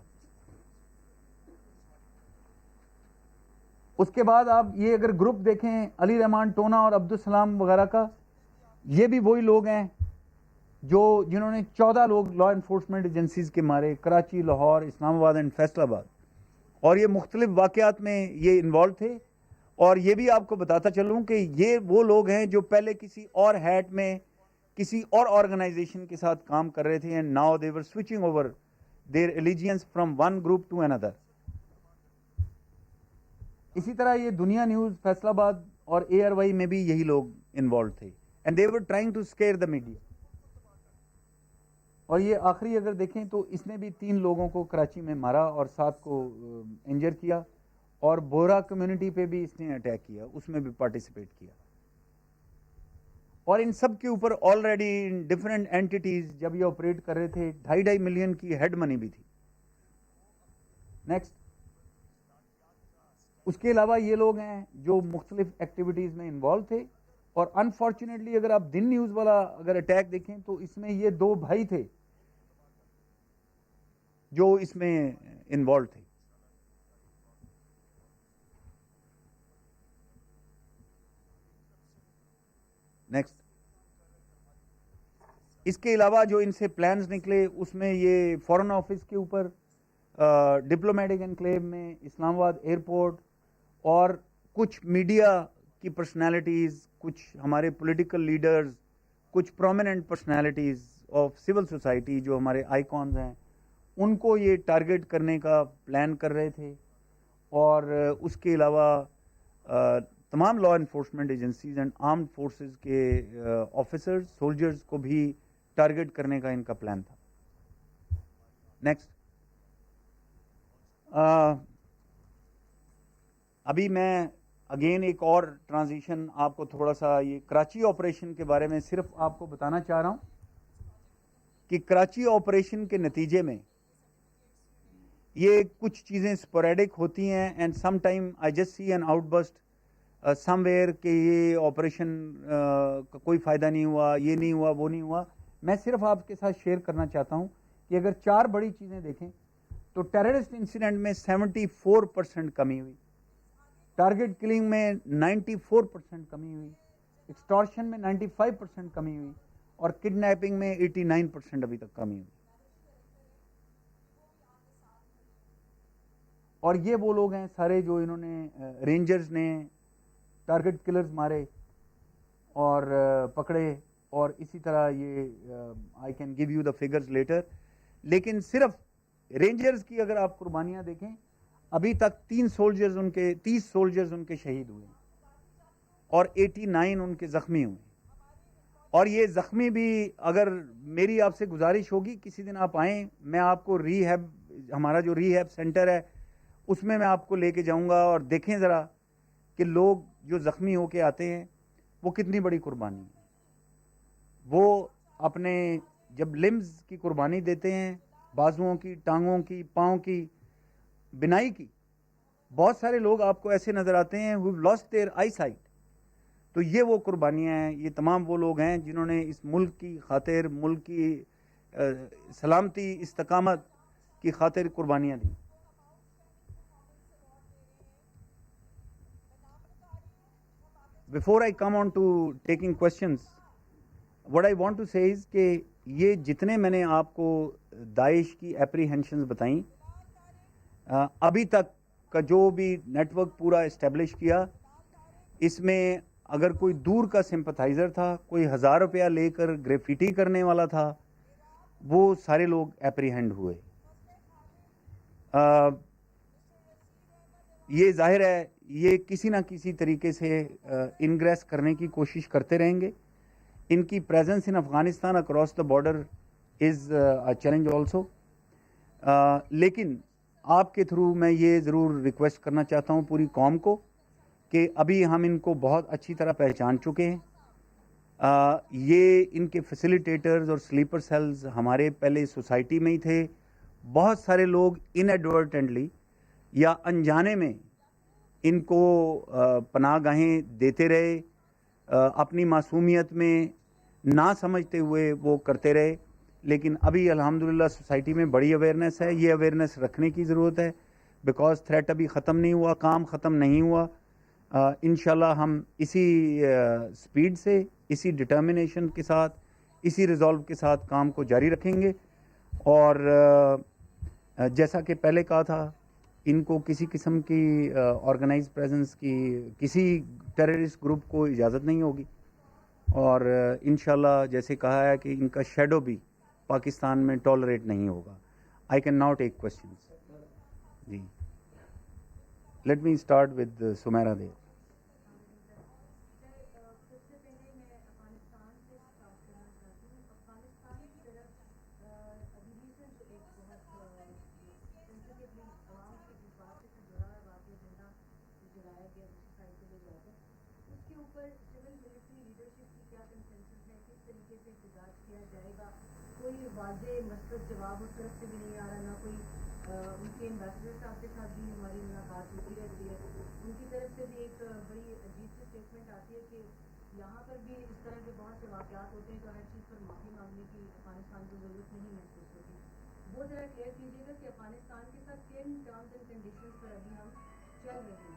اس کے بعد آپ یہ اگر گروپ دیکھیں علی رحمان ٹونا اور عبدالسلام وغیرہ کا, یہ بھی وہی لوگ ہیں جنہوں نے 14 لوگ لا انفورسمنٹ ایجنسیز کے مارے, کراچی, لاہور, اسلام آباد اینڈ فیصل آباد. اور یہ مختلف واقعات میں یہ انوالو تھے. اور یہ بھی آپ کو بتاتا چلوں کہ یہ وہ لوگ ہیں جو پہلے کسی اور ہیٹ میں کسی اور آرگنائزیشن کے ساتھ کام کر رہے تھے, and now they were switching over their allegiance from one group to اندر. اسی طرح یہ دنیا نیوز, فیصل آباد اور اے آر وائی میں بھی یہی لوگ انوالو تھے, and they were trying to scare the media. اور یہ آخری اگر دیکھیں تو اس نے بھی 3 لوگوں کو کراچی میں مارا اور 7 کو انجر کیا, اور بورا کمیونٹی پہ بھی اس نے اٹیک کیا, اس میں بھی پارٹیسپیٹ کیا. اور ان سب کے اوپر آلریڈی ڈفرینٹ اینٹیز جب یہ آپریٹ کر رہے تھے 2.5 ملین کی ہیڈ منی بھی تھی. نیکسٹ. اس کے علاوہ یہ لوگ ہیں جو مختلف ایکٹیویٹیز میں انوالو تھے, اور انفارچونیٹلی اگر آپ دن نیوز والا اگر اٹیک دیکھیں تو اس میں یہ 2 بھائی تھے جو اس میں انوالو تھے. نیکسٹ. اس کے علاوہ جو ان سے پلانز نکلے اس میں یہ فارن آفس کے اوپر, ڈپلومیٹک انکلیو میں, اسلام آباد ایئرپورٹ, اور کچھ میڈیا کی پرسنالٹیز, کچھ ہمارے پولیٹیکل لیڈرز, کچھ prominent personalities of civil society جو ہمارے آئیکونز ہیں, ان کو یہ ٹارگٹ کرنے کا پلان کر رہے تھے. اور اس کے علاوہ تمام لا enforcement agencies and armed forces کے آفیسرز, سولجرز کو بھی ٹارگٹ کرنے کا ان کا پلان تھا. نیکسٹ. ابھی میں اگین ایک اور ٹرانزیشن آپ کو تھوڑا سا یہ کراچی آپریشن کے بارے میں صرف آپ کو بتانا چاہ رہا ہوں کہ کراچی آپریشن کے نتیجے میں یہ کچھ چیزیں سپوریڈک ہوتی ہیں, and some time I just see an out burst some where کہ یہ آپریشن کا کوئی فائدہ نہیں ہوا, یہ نہیں ہوا, وہ نہیں ہوا. میں صرف آپ کے ساتھ شیئر کرنا چاہتا ہوں کہ اگر 4 بڑی چیزیں دیکھیں تو ٹیررسٹ انسیڈنٹ میں 74% کمی ہوئی, ٹارگٹ کلنگ میں 94% کمی ہوئی, ایکسٹورشن میں 95% کمی ہوئی, اور کڈنیپنگ میں 89% ابھی تک کمی ہوئی. اور یہ وہ لوگ ہیں سارے جو انہوں نے رینجرز نے ٹارگٹ کلرز مارے اور پکڑے, اور اسی طرح یہ I can give you the figures later. لیکن صرف رینجرز کی اگر آپ قربانیاں دیکھیں, ابھی تک 30 سولجرز ان کے شہید ہوئے اور 89 ان کے زخمی ہوئے. اور یہ زخمی بھی, اگر میری آپ سے گزارش ہوگی کسی دن آپ آئیں, میں آپ کو ہمارا جو ری ہیب سینٹر ہے اس میں آپ کو لے کے جاؤں گا, اور دیکھیں ذرا کہ لوگ جو زخمی ہو کے آتے ہیں وہ کتنی بڑی قربانی ہے. وہ اپنے جب لمز کی قربانی دیتے ہیں, بازوؤں کی, ٹانگوں کی, پاؤں کی, بنائی کی, بہت سارے لوگ آپ کو ایسے نظر آتے ہیں who have lost their eyesight. تو یہ وہ قربانیاں ہیں, یہ تمام وہ لوگ ہیں جنہوں نے اس ملک کی خاطر, ملک کی سلامتی استقامت کی خاطر قربانیاں دیں. Before I come on to taking questions, what I want to say is کہ یہ جتنے میں نے آپ کو داعش کی اپریہنشنز بتائیں, ابھی تک کا جو بھی نیٹ ورک پورا اسٹیبلش کیا, اس میں اگر کوئی دور کا سمپتھائزر تھا, کوئی 1000 روپیہ لے کر گریفٹی کرنے والا تھا, وہ سارے لوگ اپریہنڈ ہوئے. یہ ظاہر ہے یہ کسی نہ کسی طریقے سے انگریس کرنے کی کوشش کرتے رہیں گے. ان کی presence in Afghanistan across the border is a challenge also. لیکن آپ کے تھرو میں یہ ضرور ریکویسٹ کرنا چاہتا ہوں پوری قوم کو کہ ابھی ہم ان کو بہت اچھی طرح پہچان چکے ہیں. یہ ان کے فیسیلیٹیٹرز اور سلیپر سیلز ہمارے پہلے سوسائٹی میں ہی تھے. بہت سارے لوگ انیڈورٹنٹلی یا انجانے میں ان کو پناہ گاہیں دیتے رہے, اپنی معصومیت میں نہ سمجھتے ہوئے وہ کرتے رہے. لیکن ابھی الحمدللہ سوسائٹی میں بڑی اویئرنیس ہے. یہ اویئرنیس رکھنے کی ضرورت ہے بیکاز تھریٹ ابھی ختم نہیں ہوا, کام ختم نہیں ہوا. انشاءاللہ ہم اسی سپیڈ سے, اسی ڈٹرمنیشن کے ساتھ, اسی ریزولو کے ساتھ کام کو جاری رکھیں گے. اور جیسا کہ پہلے کہا تھا, ان کو کسی قسم کی آرگنائز پریزنس کی کسی ٹیررسٹ گروپ کو اجازت نہیں ہوگی. اور انشاءاللہ جیسے کہا ہے کہ ان کا شیڈو بھی پاکستان میں ٹالریٹ نہیں ہوگا. I can now take questions. جی, let me start with Samira there.
کوئی واضح مثبت جواب اس طرف سے بھی نہیں آ رہا, نہ کوئی ان کے ایمبیسڈر صاحب کے ساتھ بھی ہماری ملاقات ہوتی رہتی ہے. ان کی طرف سے بھی ایک بڑی عجیب سی اسٹیٹمنٹ آتی ہے کہ یہاں پر بھی اس طرح کے بہت سے واقعات ہوتے ہیں تو ہر چیز پر معافی مانگنے کی افغانستان کو ضرورت نہیں محسوس ہوتی. وہ ذرا کلیئر کیجیے گا کہ افغانستان کے ساتھ کن ٹرمز اینڈ کنڈیشنز پر ابھی ہم چل رہے ہیں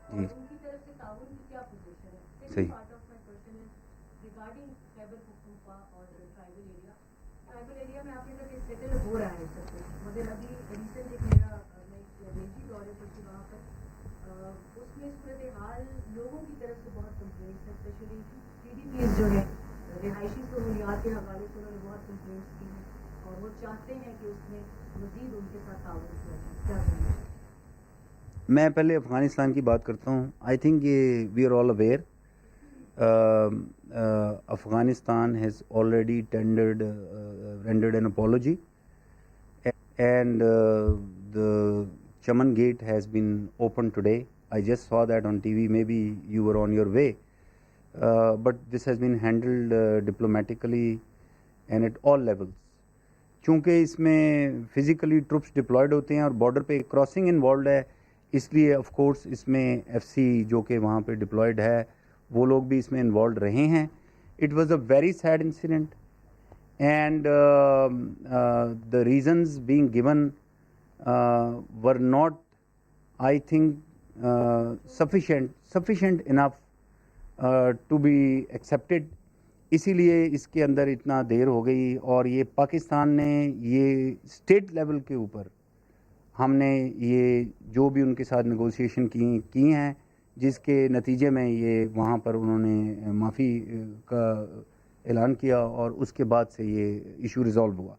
اور ان کی طرف سے تعاون کی کیا پوزیشن ہے. Second part of my question is regarding Khyber Pakhtunkhwa اور ٹرائبل ایریا. ٹرائبل ایریا میں آپ نے کہا کہ سیٹل ہو رہا ہے سب کچھ, مگر ابھی ریسنٹ ایک میرا ریجی دورے پر تھی وہاں پر, اس میں صورتحال لوگوں کی طرف سے بہت کمپلینٹس ہیں, اسپیشلی TDPs جو ہے رہائشی سہولیات کے حوالے سے انہوں نے بہت کمپلینٹس کی ہیں اور وہ چاہتے ہیں کہ اس میں مزید ان کے ساتھ تعاون کیا جائے. کیا کرنا ہے؟
میں پہلے افغانستان کی بات کرتا ہوں. آئی تھنک یہ we are all aware Afghanistan has already rendered an apology, and the Chaman Gate has been opened today. I just saw that on TV. Maybe you were on your way, but this has been handled diplomatically and at all levels. چونکہ اس میں physically troops deployed ہوتے ہیں اور border پہ crossing involved ہے, اس لیے of course اس میں FC جو کہ وہاں پہ ڈپلائڈ ہے وہ لوگ بھی اس میں انوالوڈ رہے ہیں. It was a very sad incident and the reasons being given were not I think sufficient enough to be accepted. اسی لیے اس کے اندر اتنا دیر ہو گئی, اور یہ پاکستان نے یہ اسٹیٹ لیول کے اوپر ہم نے یہ جو بھی ان کے ساتھ نیگوسیشن کی ہیں, جس کے نتیجے میں یہ وہاں پر انہوں نے معافی کا اعلان کیا اور اس کے بعد سے یہ ایشو ریزالو ہوا.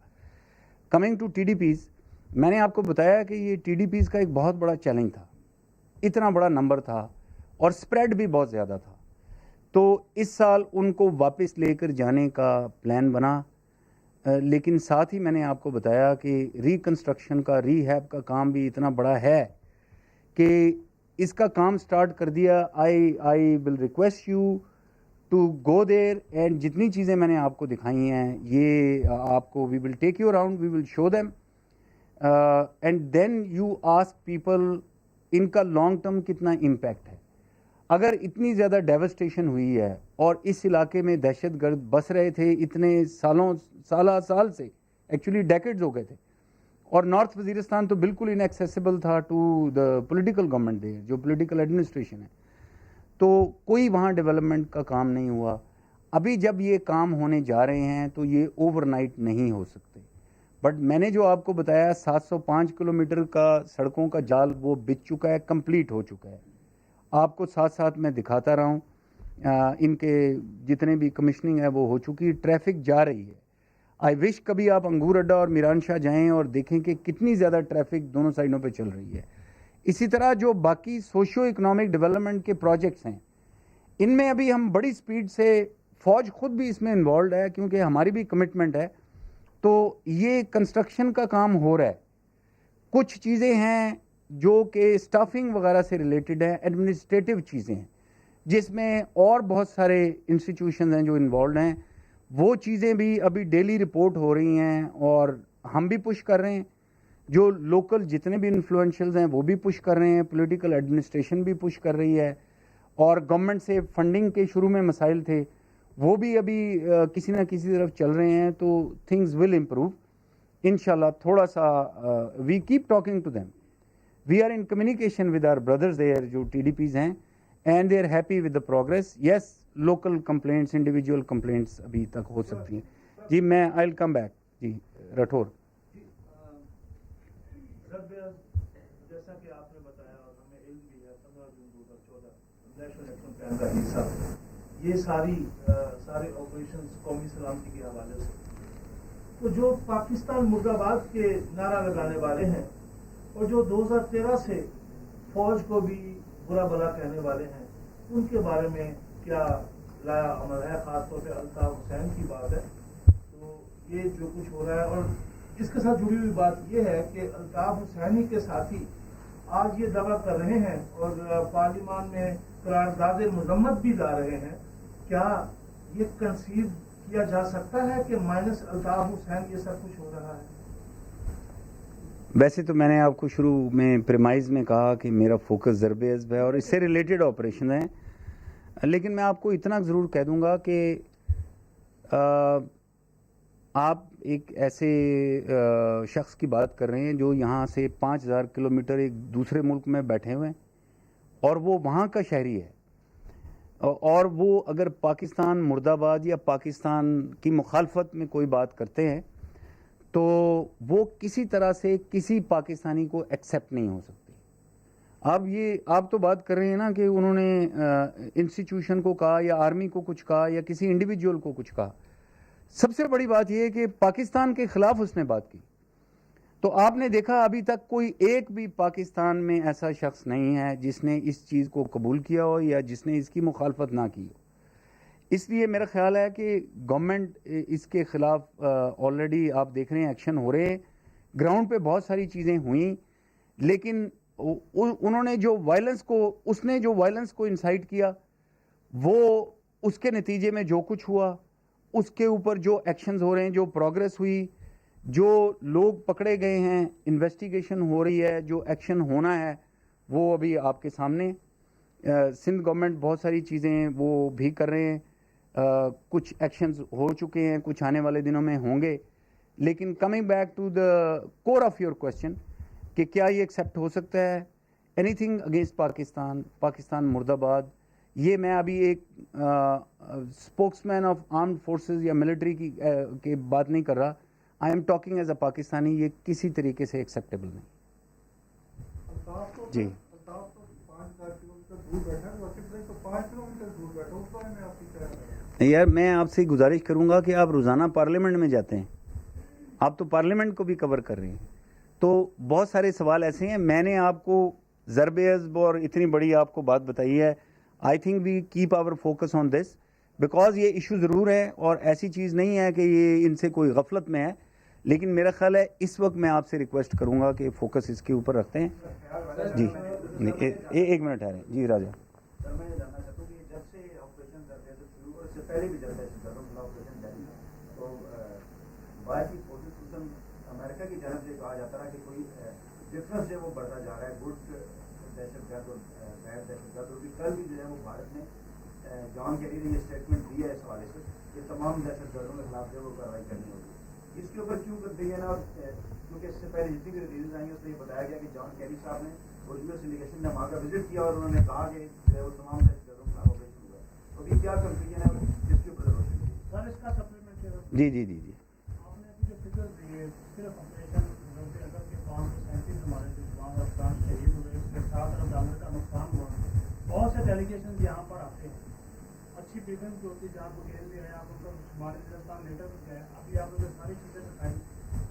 کمنگ ٹو TDPs, میں نے آپ کو بتایا کہ یہ TDPs کا ایک بہت بڑا چیلنج تھا. اتنا بڑا نمبر تھا اور اسپریڈ بھی بہت زیادہ تھا. تو اس سال ان کو واپس لے کر جانے کا پلان بنا, لیکن ساتھ ہی میں نے آپ کو بتایا کہ ریکنسٹرکشن کا, ریہیب کا کام بھی اتنا بڑا ہے کہ اس کا کام سٹارٹ کر دیا. I will request you to go there, and جتنی چیزیں میں نے آپ کو دکھائی ہیں یہ آپ کو we will take you around, we will show them, and then you ask people ان کا لانگ ٹرم کتنا امپیکٹ ہے. اگر اتنی زیادہ ڈیوسٹیشن ہوئی ہے اور اس علاقے میں دہشت گرد بس رہے تھے اتنے سال سے, ایکچولی ڈیکیڈز ہو گئے تھے. اور نارتھ وزیرستان تو بالکل انیکسیسیبل تھا ٹو دا پولیٹیکل گورنمنٹ دیر, جو پولیٹیکل ایڈمنسٹریشن ہے, تو کوئی وہاں ڈیولپمنٹ کا کام نہیں ہوا. ابھی جب یہ کام ہونے جا رہے ہیں تو یہ اوور نائٹ نہیں ہو سکتے. بٹ میں نے جو آپ کو بتایا 705 کلومیٹر کا سڑکوں کا جال وہ بچ چکا ہے, کمپلیٹ ہو چکا ہے. آپ کو ساتھ ساتھ میں دکھاتا رہا ہوں, ان کے جتنے بھی کمیشننگ ہے وہ ہو چکی, ٹریفک جا رہی ہے. آئی وش کبھی آپ انگور اڈا اور میران شاہ جائیں اور دیکھیں کہ کتنی زیادہ ٹریفک دونوں سائڈوں پہ چل رہی ہے. اسی طرح جو باقی سوشو اکنامک ڈیولپمنٹ کے پروجیکٹس ہیں ان میں ابھی ہم بڑی سپیڈ سے, فوج خود بھی اس میں انوالوڈ ہے کیونکہ ہماری بھی کمٹمنٹ ہے, تو یہ کنسٹرکشن کا کام ہو رہا ہے. کچھ چیزیں ہیں جو کہ اسٹافنگ وغیرہ سے ریلیٹڈ ہیں, ایڈمنسٹریٹو چیزیں ہیں جس میں اور بہت سارے انسٹیٹیوشنز ہیں جو انوالوڈ ہیں. وہ چیزیں بھی ابھی ڈیلی رپورٹ ہو رہی ہیں اور ہم بھی پش کر رہے ہیں. جو لوکل جتنے بھی انفلوئنشلز ہیں وہ بھی پش کر رہے ہیں, پولیٹیکل ایڈمنسٹریشن بھی پش کر رہی ہے, اور گورنمنٹ سے فنڈنگ کے شروع میں مسائل تھے وہ بھی ابھی کسی نہ کسی طرف چل رہے ہیں. تو تھنگز ول امپروو انشاءاللہ. تھوڑا سا we keep talking to them, we are in communication with our brothers there جو ٹی ڈی پیز ہیں, and they are happy with the progress. Yes, local complaints, individual complaints ابھی تک ہو سکتی ہیں. جی میں آئی ول کم بیک. جی راٹھور.
جیسا کہ آپ نے بتایا اور ہمیں علم بھی ہے, 15 جون 2014 نیشنل الیکشن پلان کا حصہ یہ سارے آپریشنز قومی سلامتی کے حوالے سے. تو جو پاکستان مرد آباد کے نعرہ لگانے والے ہیں اور جو 2013 سے فوج کو بھی برا بلا کہنے والے ہیں, ان کے بارے میں کیا لایا عمل ہے؟ خاص طور پہ الطاف حسین کی بات ہے. تو یہ جو کچھ ہو رہا ہے, اور اس کے ساتھ جڑی ہوئی بات یہ ہے کہ الطاف حسینی کے ساتھی آج یہ دعویٰ کر رہے ہیں اور پارلیمان میں قرارداد مذمت بھی لا رہے ہیں. کیا یہ کنسیو کیا جا سکتا ہے کہ مائنس الطاف حسین یہ سب کچھ ہو رہا ہے؟
ویسے تو میں نے آپ کو شروع میں پریمائز میں کہا کہ میرا فوکس ضرب عضب ہے اور اس سے ریلیٹڈ آپریشن ہیں, لیکن میں آپ کو اتنا ضرور کہہ دوں گا کہ آپ ایک ایسے شخص کی بات کر رہے ہیں جو یہاں سے 5000 کلومیٹر ایک دوسرے ملک میں بیٹھے ہوئے ہیں اور وہ وہاں کا شہری ہے, اور وہ اگر پاکستان مرد آباد یا پاکستان کی مخالفت میں کوئی بات کرتے ہیں تو وہ کسی طرح سے کسی پاکستانی کو ایکسیپٹ نہیں ہو سکتی. آپ تو بات کر رہے ہیں نا کہ انہوں نے انسٹیٹیوشن کو کہا یا آرمی کو کچھ کہا یا کسی انڈیویجول کو کچھ کہا. سب سے بڑی بات یہ ہے کہ پاکستان کے خلاف اس نے بات کی. تو آپ نے دیکھا ابھی تک کوئی ایک بھی پاکستان میں ایسا شخص نہیں ہے جس نے اس چیز کو قبول کیا ہو یا جس نے اس کی مخالفت نہ کی ہو. اس لیے میرا خیال ہے کہ گورنمنٹ اس کے خلاف آلریڈی آپ دیکھ رہے ہیں ایکشن ہو رہے ہیں. گراؤنڈ پہ بہت ساری چیزیں ہوئیں, لیکن انہوں نے جو وائلنس کو انسائٹ کیا, وہ اس کے نتیجے میں جو کچھ ہوا, اس کے اوپر جو ایکشنز ہو رہے ہیں, جو پروگرس ہوئی, جو لوگ پکڑے گئے ہیں, انویسٹیگیشن ہو رہی ہے, جو ایکشن ہونا ہے وہ ابھی آپ کے سامنے. سندھ گورنمنٹ بہت ساری چیزیں وہ بھی کر رہے ہیں, کچھ ایکشنز ہو چکے ہیں, کچھ آنے والے دنوں میں ہوں گے. لیکن coming back to the core of your question کہ کیا یہ ایکسیپٹ ہو سکتا ہے اینی تھنگ اگینسٹ پاکستان مرد آباد, یہ میں ابھی ایک spokesman of armed forces یا ملٹری کی بات نہیں کر رہا. I am talking as a Pakistani. یہ کسی طریقے سے ایکسیپٹیبل نہیں. جی یار میں آپ سے گزارش کروں گا کہ آپ روزانہ پارلیمنٹ میں جاتے ہیں, آپ تو پارلیمنٹ کو بھی کور کر رہے ہیں, تو بہت سارے سوال ایسے ہیں. میں نے آپ کو ضرب عضب اور اتنی بڑی آپ کو بات بتائی ہے. I think we keep our focus on this because یہ ایشو ضرور ہے اور ایسی چیز نہیں ہے کہ یہ ان سے کوئی غفلت میں ہے, لیکن میرا خیال ہے اس وقت میں آپ سے ریکویسٹ کروں گا کہ فوکس اس کے اوپر رکھتے ہیں. جی ایک منٹ ہے. جی راجہ.
میں یہ جاننا چاہتا ہوں کہ جب سے آپریشن کرتے ہیں تو شروع اور اس سے پہلے بھی جب آپریشن جاری تو باہر کی فورسز خصوصاً امریکہ کی جانب سے کہا جاتا رہا کہ کوئی ڈفرنس جو وہ بڑھتا جا رہا ہے, گڈ دہشت گرد اور بیڈ دہشت گرد. اور کل بھی جو ہے وہ بھارت نے جان کیری نے یہ اسٹیٹمنٹ دی ہے اس حوالے سے کہ تمام دہشت گردوں کے خلاف جو وہ کارروائی کرنی ہوگی.
اس کے اوپر کیوں کر رہی ہے نا؟ اور کیونکہ اس سے پہلے جتنی بھی ریلیز آئی ہیں اس میں یہ بتایا گیا کہ جان کیری صاحب نے اور یو ایس انڈیکیشن نے وہاں کا وزٹ کیا اور انہوں نے کہا کہ جو ہے وہ تمام جگہوں کا آپریشن ہوا. تو ابھی کیا کنفیوژن ہے اس کے اوپر روشن کیجیے.
سر اس کا سپلیمنٹ
جی جی جی جی
آپ نے ابھی جو فگر دیے صرف آپریشن اگر کے 537 ہمارے جو جوان افغان شہید ہوئے اس کے $7 کا نقصان ہوا. بہت سے ڈیلیگیشن یہاں پر آتے ہیں, اچھی بریفنگ جو ہوتی ہے جہاں کو گیل بھی ہے آپ ان کا ہمارے ہندوستان لیٹر بھی ہے. ابھی آپ نے ساری چیزیں بتائی,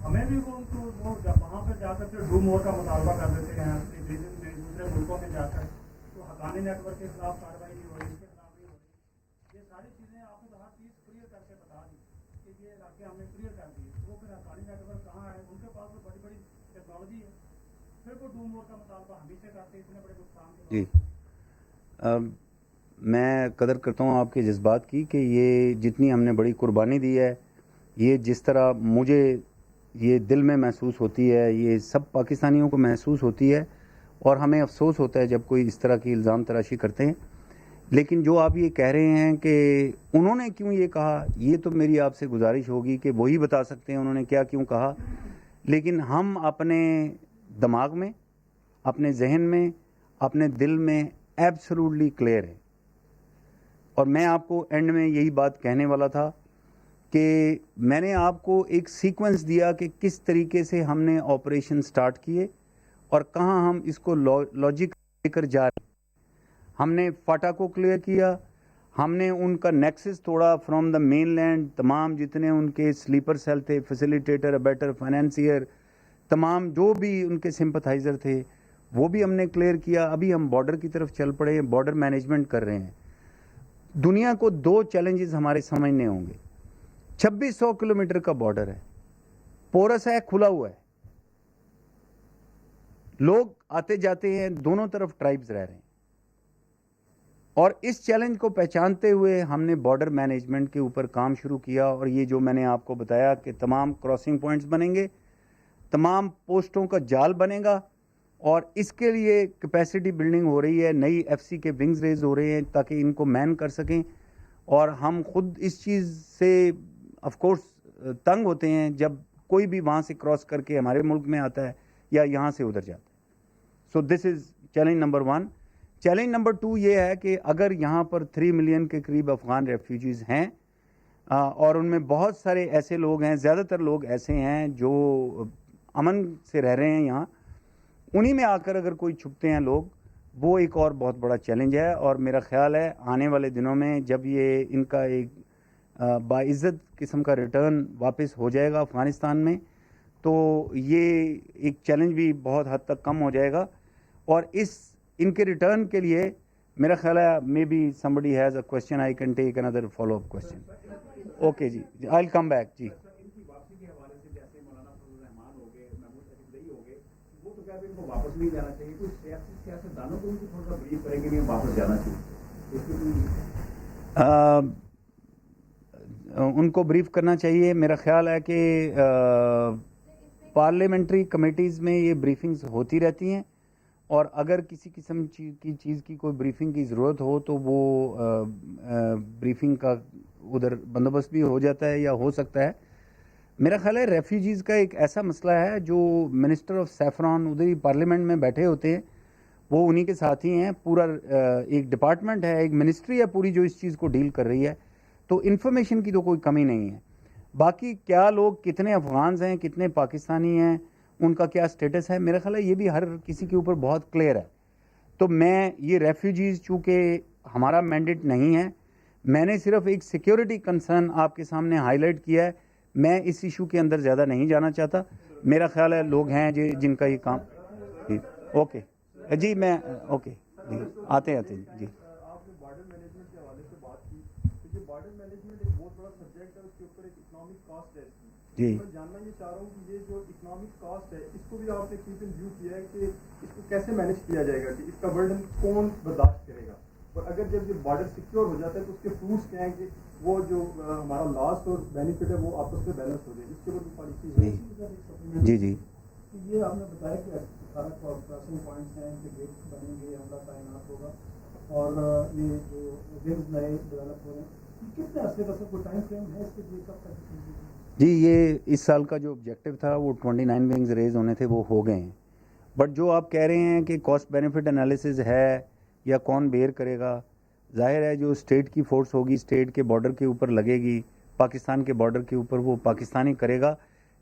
ہمیں بھی وہ ان کو وہاں پر جا کر پھر ڈو مور کا مطالبہ کر دیتے ہیں ریجن میں دوسرے ملکوں میں جا کر. تو حقانی نیٹ ورک کے خلاف کارروائی نہیں ہو رہی, اس کے خلاف نہیں ہو رہی. یہ ساری چیزیں آپ نے ہر چیز کلیئر کر کے بتا دی کہ یہ علاقے ہم نے کلیئر کر دیے. وہ پھر حقانی نیٹ ورک کہاں ہے؟ ان کے پاس تو بڑی بڑی ٹیکنالوجی ہے, پھر وہ ڈو مور کا مطالبہ ہم ہی سے کرتے اتنے بڑے نقصان کے
جی. میں قدر کرتا ہوں آپ کے جذبات کی کہ یہ جتنی ہم نے بڑی قربانی دی ہے, یہ جس طرح مجھے یہ دل میں محسوس ہوتی ہے, یہ سب پاکستانیوں کو محسوس ہوتی ہے, اور ہمیں افسوس ہوتا ہے جب کوئی اس طرح کی الزام تراشی کرتے ہیں. لیکن جو آپ یہ کہہ رہے ہیں کہ انہوں نے کیوں یہ کہا, یہ تو میری آپ سے گزارش ہوگی کہ وہی بتا سکتے ہیں انہوں نے کیا کیوں کہا. لیکن ہم اپنے دماغ میں, اپنے ذہن میں, اپنے دل میں ایبسولوٹلی کلیئر ہیں. اور میں آپ کو اینڈ میں یہی بات کہنے والا تھا کہ میں نے آپ کو ایک سیکوینس دیا کہ کس طریقے سے ہم نے آپریشن سٹارٹ کیے اور کہاں ہم اس کو لاجک لے کر جا رہے ہیں. ہم نے فاٹا کو کلیئر کیا, ہم نے ان کا نیکسس توڑا فرام دا مین لینڈ. تمام جتنے ان کے سلیپر سیل تھے, فیسیلیٹیٹر, ابیٹر, فائنینسیئر, تمام جو بھی ان کے سمپتھائزر تھے وہ بھی ہم نے کلیئر کیا. ابھی ہم بارڈر کی طرف چل پڑے ہیں, بارڈر مینجمنٹ کر رہے ہیں. دنیا کو 2 چیلنجز ہمارے سمجھنے ہوں گے. 2600 کلومیٹر کا بارڈر ہے, پورس ہے, کھلا ہوا ہے, لوگ آتے جاتے ہیں, دونوں طرف ٹرائبز رہ رہے ہیں. اور اس چیلنج کو پہچانتے ہوئے ہم نے بارڈر مینجمنٹ کے اوپر کام شروع کیا. اور یہ جو میں نے آپ کو بتایا کہ تمام کراسنگ پوائنٹس بنیں گے, تمام پوسٹوں کا جال بنے گا, اور اس کے لیے کیپیسٹی بلڈنگ ہو رہی ہے. نئی ایف سی کے ونگز ریز ہو رہے ہیں تاکہ ان کو مین کر سکیں. اور ہم خود اس چیز سے آف کورس تنگ ہوتے ہیں جب کوئی بھی وہاں سے کراس کر کے ہمارے ملک میں آتا ہے یا یہاں سے ادھر جاتا ہے. So this is challenge number 1. Challenge number 2 یہ ہے کہ اگر یہاں پر 3 ملین کے قریب افغان ریفیوجیز ہیں, اور ان میں بہت سارے ایسے لوگ ہیں, زیادہ تر لوگ ایسے ہیں جو امن سے رہ رہے ہیں یہاں, انہی میں آ کر اگر کوئی چھپتے ہیں لوگ, وہ ایک اور بہت بڑا چیلنج ہے. اور میرا خیال ہے آنے والے دنوں میں جب یہ ان کا ایک باعزت قسم کا ریٹرن واپس ہو جائے گا افغانستان میں, تو یہ ایک چیلنج بھی بہت حد تک کم ہو جائے گا. اور ان کے ریٹرن کے لیے میرا خیال ہے may be somebody has a question, I can take another follow up question. Okay جی, I'll come back. جی
ان کی واپسی کے حوالے سے جیسے مولانا فضل الرحمان ہو گئے, محمود شفیق رئی ہو گئے, وہ تو کہتے ہیں ان کو واپس نہیں جانا چاہیے. کوئی سیاستدانوں کو ان کو تھوڑا سا بریف کریں گے کہ واپس جانا چاہیے.
ان کو بریف کرنا چاہیے. میرا خیال ہے کہ پارلیمنٹری کمیٹیز میں یہ بریفنگز ہوتی رہتی ہیں, اور اگر کسی قسم کی چیز کی کوئی بریفنگ کی ضرورت ہو تو وہ بریفنگ کا ادھر بندوبست بھی ہو جاتا ہے یا ہو سکتا ہے. میرا خیال ہے ریفیوجیز کا ایک ایسا مسئلہ ہے جو منسٹر آف سیفران ادھر ہی پارلیمنٹ میں بیٹھے ہوتے ہیں, وہ انہی کے ساتھ ہی ہیں. پورا ایک ڈپارٹمنٹ ہے, ایک منسٹری ہے پوری جو اس چیز کو ڈیل کر رہی ہے. تو انفارمیشن کی تو کوئی کمی نہیں ہے. باقی کیا لوگ کتنے افغانز ہیں, کتنے پاکستانی ہیں, ان کا کیا سٹیٹس ہے, میرا خیال ہے یہ بھی ہر کسی کے اوپر بہت کلیئر ہے. تو میں یہ ریفیوجیز چونکہ ہمارا مینڈیٹ نہیں ہے, میں نے صرف ایک سیکیورٹی کنسرن آپ کے سامنے ہائی لائٹ کیا ہے. میں اس ایشو کے اندر زیادہ نہیں جانا چاہتا. میرا خیال ہے لوگ ہیں جن کا یہ کام. جی اوکے جی, میں اوکے جی, آتے جی.
آپ نے بارڈر مینجمنٹ کے حوالے سے بات کی, تو یہ بارڈر مینجمنٹ ایک بہت بڑا سبجیکٹ ہے, اس کے اوپر ایک اکنامک کاسٹ ہے اس کی.
جی
میں جاننا یہ چاہ رہا ہوں کہ یہ جو اکنامک کاسٹ ہے اس کو بھی آپ نے کیپ ان ویو کیا ہے کہ اس کو کیسے مینیج کیا جائے گا, کہ اس کا برڈن کون برداشت کرے گا, اور اگر جب یہ بارڈر سیکیور ہو جاتا ہے تو اس کے فروٹس کیا ہیں کہ وہ جو ہمارا لاسٹ اور بینیفٹ ہے وہ آپس میں بیلنس ہو جائے. اس کے اوپر پالیسی
جی جی
یہ آپ نے بتایا کہ 18 کراسنگ پوائنٹس ہیں, ان کے گیٹس بنیں گے, عملہ تعینات ہوگا, اور یہ جو ونگز نئے ڈیولپ ہو رہے ہیں, کتنے عرصے کا سب کو ٹائم فریم ہے اس کے لیے, کب تک
جی یہ اس سال کا جو آبجیکٹو تھا وہ 29 ونگز ریز ہونے تھے وہ ہو گئے ہیں. بٹ جو آپ کہہ رہے ہیں کہ کاسٹ بینیفٹ انالیسز ہے یا کون بیئر کرے گا, ظاہر ہے جو اسٹیٹ کی فورس ہوگی اسٹیٹ کے بارڈر کے اوپر لگے گی, پاکستان کے بارڈر کے اوپر, وہ پاکستانی کرے گا.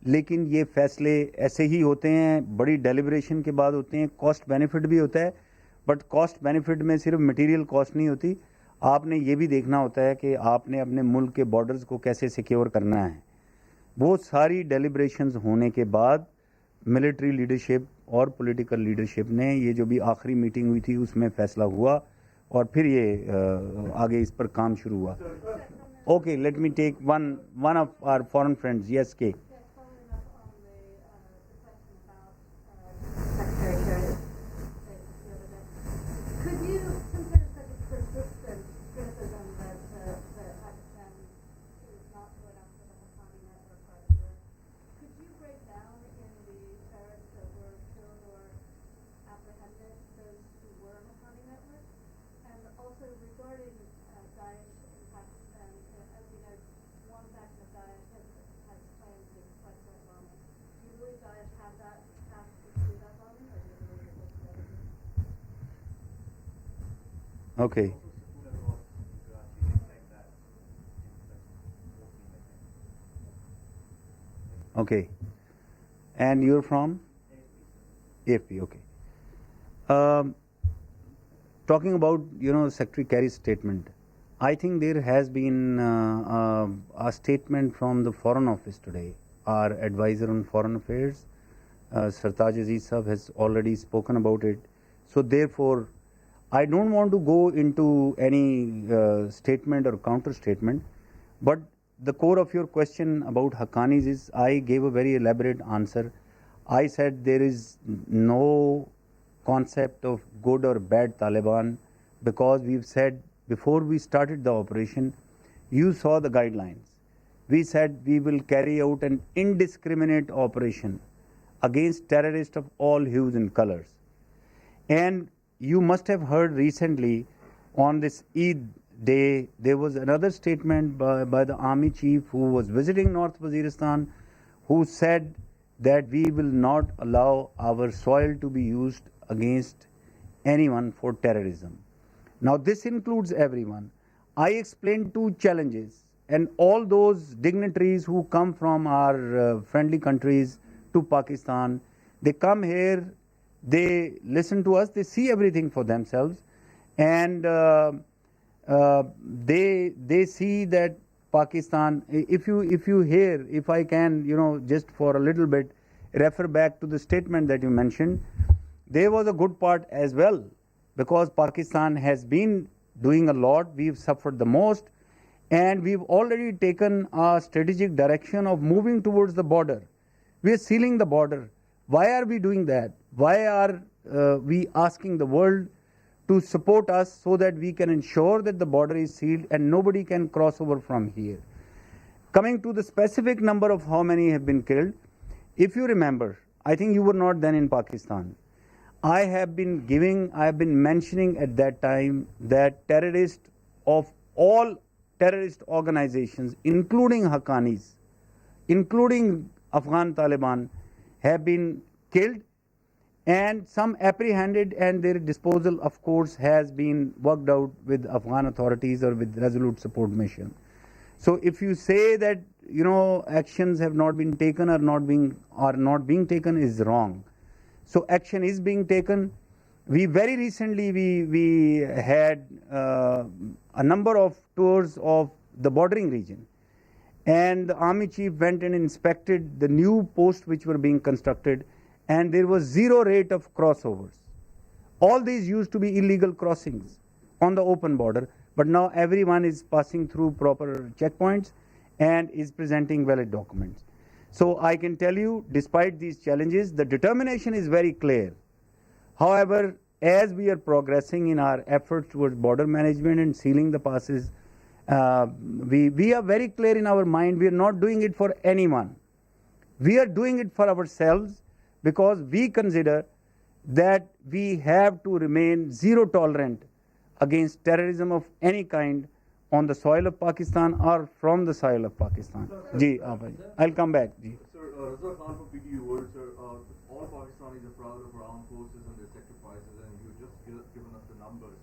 لیکن یہ فیصلے ایسے ہی ہوتے ہیں, بڑی ڈیلیبریشن کے بعد ہوتے ہیں. کاسٹ بینیفٹ بھی ہوتا ہے, بٹ کاسٹ بینیفٹ میں صرف مٹیریل کاسٹ نہیں ہوتی, آپ نے یہ بھی دیکھنا ہوتا ہے کہ آپ نے اپنے ملک کے بارڈرز کو کیسے سیکیور کرنا ہے. وہ ساری ڈیلیبریشنز ہونے کے بعد ملٹری لیڈرشپ اور پولیٹیکل لیڈرشپ نے یہ جو بھی آخری میٹنگ ہوئی تھی اس میں فیصلہ ہوا اور پھر یہ آگے اس پر کام شروع ہوا. Okay, let me take one of our foreign friends. Yes کے
Just following up on the question about Secretary Sharif the other day, could you, since there's such a persistent criticism that Pakistan is not going after the Haqqani network right here, could you break down in the terrorists that were killed or apprehended those who were Haqqani network? And also regarding Daesh in Pakistan, as we know, one faction of Daesh has claimed to fight that bombing. Do you believe Daesh had that capacity to do that bombing, or do you believe it was the other people?
Okay. Okay. And you're from? AFP, okay. Talking about, Secretary Kerry's statement, I think there has been a statement from the Foreign Office today. Our advisor on Foreign Affairs, Sartaj Aziz Sahab, has already spoken about it. So therefore, I don't want to go into any statement or counter statement, but the core of your question about Haqqanis is, I gave a very elaborate answer. I said there is no concept of good or bad Taliban, because we've said before we started the operation, you saw the guidelines. We said we will carry out an indiscriminate operation against terrorists of all hues and colors. And you must have heard recently on this Eid day, there was another statement by the army chief who was visiting North Waziristan, who said that we will not allow our soil to be used against anyone for terrorism. Now this includes everyone. I explained two challenges, and all those dignitaries who come from our friendly countries to Pakistan, they come here, they listen to us, they see everything for themselves, and they see that Pakistan, if you hear, if I can, just for a little bit, refer back to the statement that you mentioned, there was a good part as well, because Pakistan has been doing a lot, we've suffered the most, and we've already taken a strategic direction of moving towards the border. We are sealing the border. Why are we doing that? Why are we asking the world to support us so that we can ensure that the border is sealed and nobody can cross over from here? Coming to the specific number of how many have been killed, if you remember, I think you were not then in Pakistan, I have been mentioning at that time that terrorists of all terrorist organizations, including Haqqanis, including Afghan Taliban, have been killed, and some apprehended, and their disposal, of course, has been worked out with Afghan authorities or with Resolute Support Mission. So if you say that actions have not been taken or not being taken is wrong. So action is being taken. We very recently we had a number of tours of the bordering region, and the army chief went and inspected the new posts which were being constructed, and there was zero rate of crossovers. All these used to be illegal crossings on the open border, but now everyone is passing through proper checkpoints and is presenting valid documents. So I can tell you, despite these challenges, the determination is very clear. However, as we are progressing in our efforts towards border management and sealing the passes, we are very clear in our mind, we are not doing it for anyone. We are doing it for ourselves, because we consider that we have to remain zero tolerant against terrorism of any kind on the soil of Pakistan or from the soil of Pakistan. Ji, aap bhai. I'll come back. Ji.
Sir, Raza Khan from PTU World, sir. All Pakistanis are proud of our armed forces and their sacrifices, and you've just given us the numbers.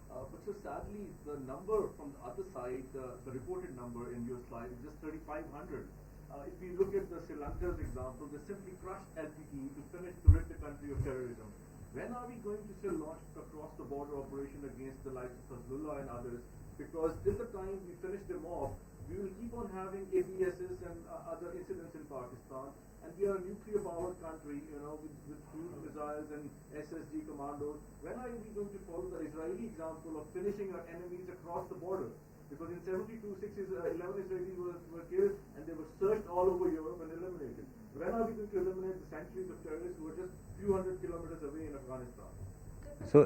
But sir, sadly, the number from the other side, the reported number in your slide is just 3,500. If we look at the Sri Lanka's example, they simply crushed LTTE to rid the country of terrorism. When are we going to still launch a cross-the-border operation against the likes of Hezbollah and others? Because till the time we finish them off, we will keep on having APSs and other incidents in Pakistan, and we are a nuclear-powered country, with cruise missiles and SSG commandos. When are we going to follow the Israeli example of finishing our enemies across the border? Because in 72, 11 Israelis were killed, and they were searched all over Europe and eliminated. When are we going to eliminate the centuries of terrorists who are just few hundred kilometers away in Afghanistan?
So,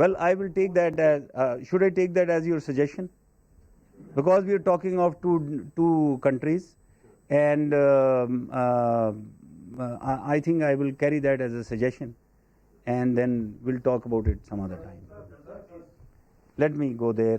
well I will take that as should I take that as your suggestion, because we are talking of two countries and I think I will carry that as a suggestion and then we'll talk about it some other time. Let me go there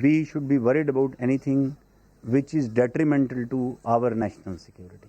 we should be worried about anything which is detrimental to our national security.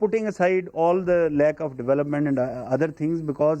putting aside all the lack of development and other things, because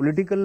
political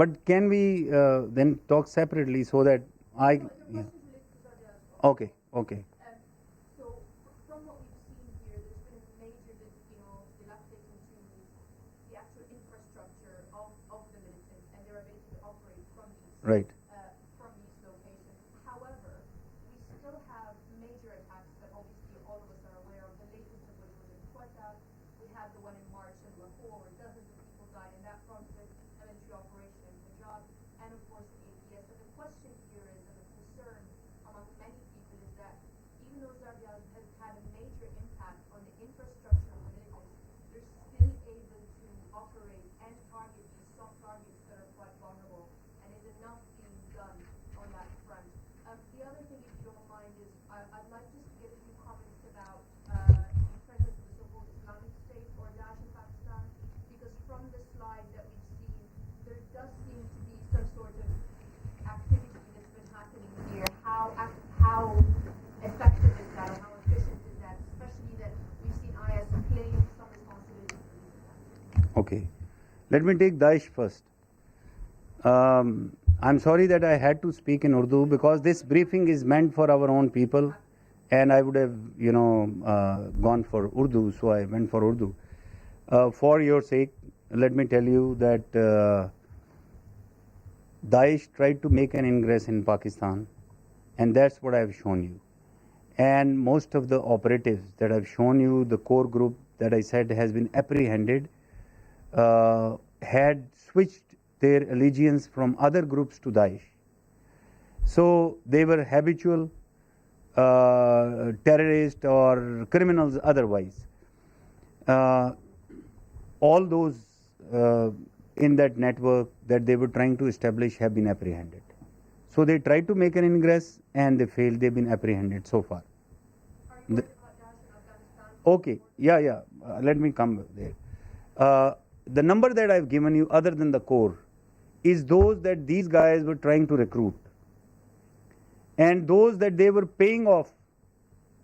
But can we then talk separately so that I? Yeah. Okay.
So from what we've seen here, there's been a major, dilapidation to the actual infrastructure of the militants and their ability to operate from these
Right.
From these locations. However, we still have major attacks that obviously all of us are aware of. The latest of which was in Quetta. We had the one in March in Lahore, where dozens of people died in that conflict. Military operation in Punjab, and of course the APS. And the question here is, and the concern among many people is that even though Zarbiya has had a major impact on the infrastructure of the militants, they're still able to operate and target these soft targets that are quite vulnerable, and is enough being done on that front? The other thing, if you don't mind, is I'd like just to get a few comments about the presence of the so-called Islamic State or Daesh in Pakistan, because from the slide that we've seen, there does seem to be some sort of activity that's been happening here. How effective is that, or how efficient is that, especially that we've seen IS claim some responsibility for these attacks?
Okay, let me take Daesh first. I'm sorry that I had to speak in Urdu because this briefing is meant for our own people, and I would have, gone for Urdu, so I went for Urdu. For your sake, let me tell you that Daesh tried to make an ingress in Pakistan, and that's what I have shown you. And most of the operatives that I've shown you, the core group that I said has been apprehended, had switched their allegiance from other groups to Daesh. So they were habitual terrorists or criminals otherwise. All those in that network that they were trying to establish have been apprehended. So they tried to make an ingress and they failed. They've been apprehended so far.
Are you worried about Daesh in Afghanistan?
Okay, yeah. Let me come there. The number that I've given you, other than the core, is those that these guys were trying to recruit. and those that they were paying off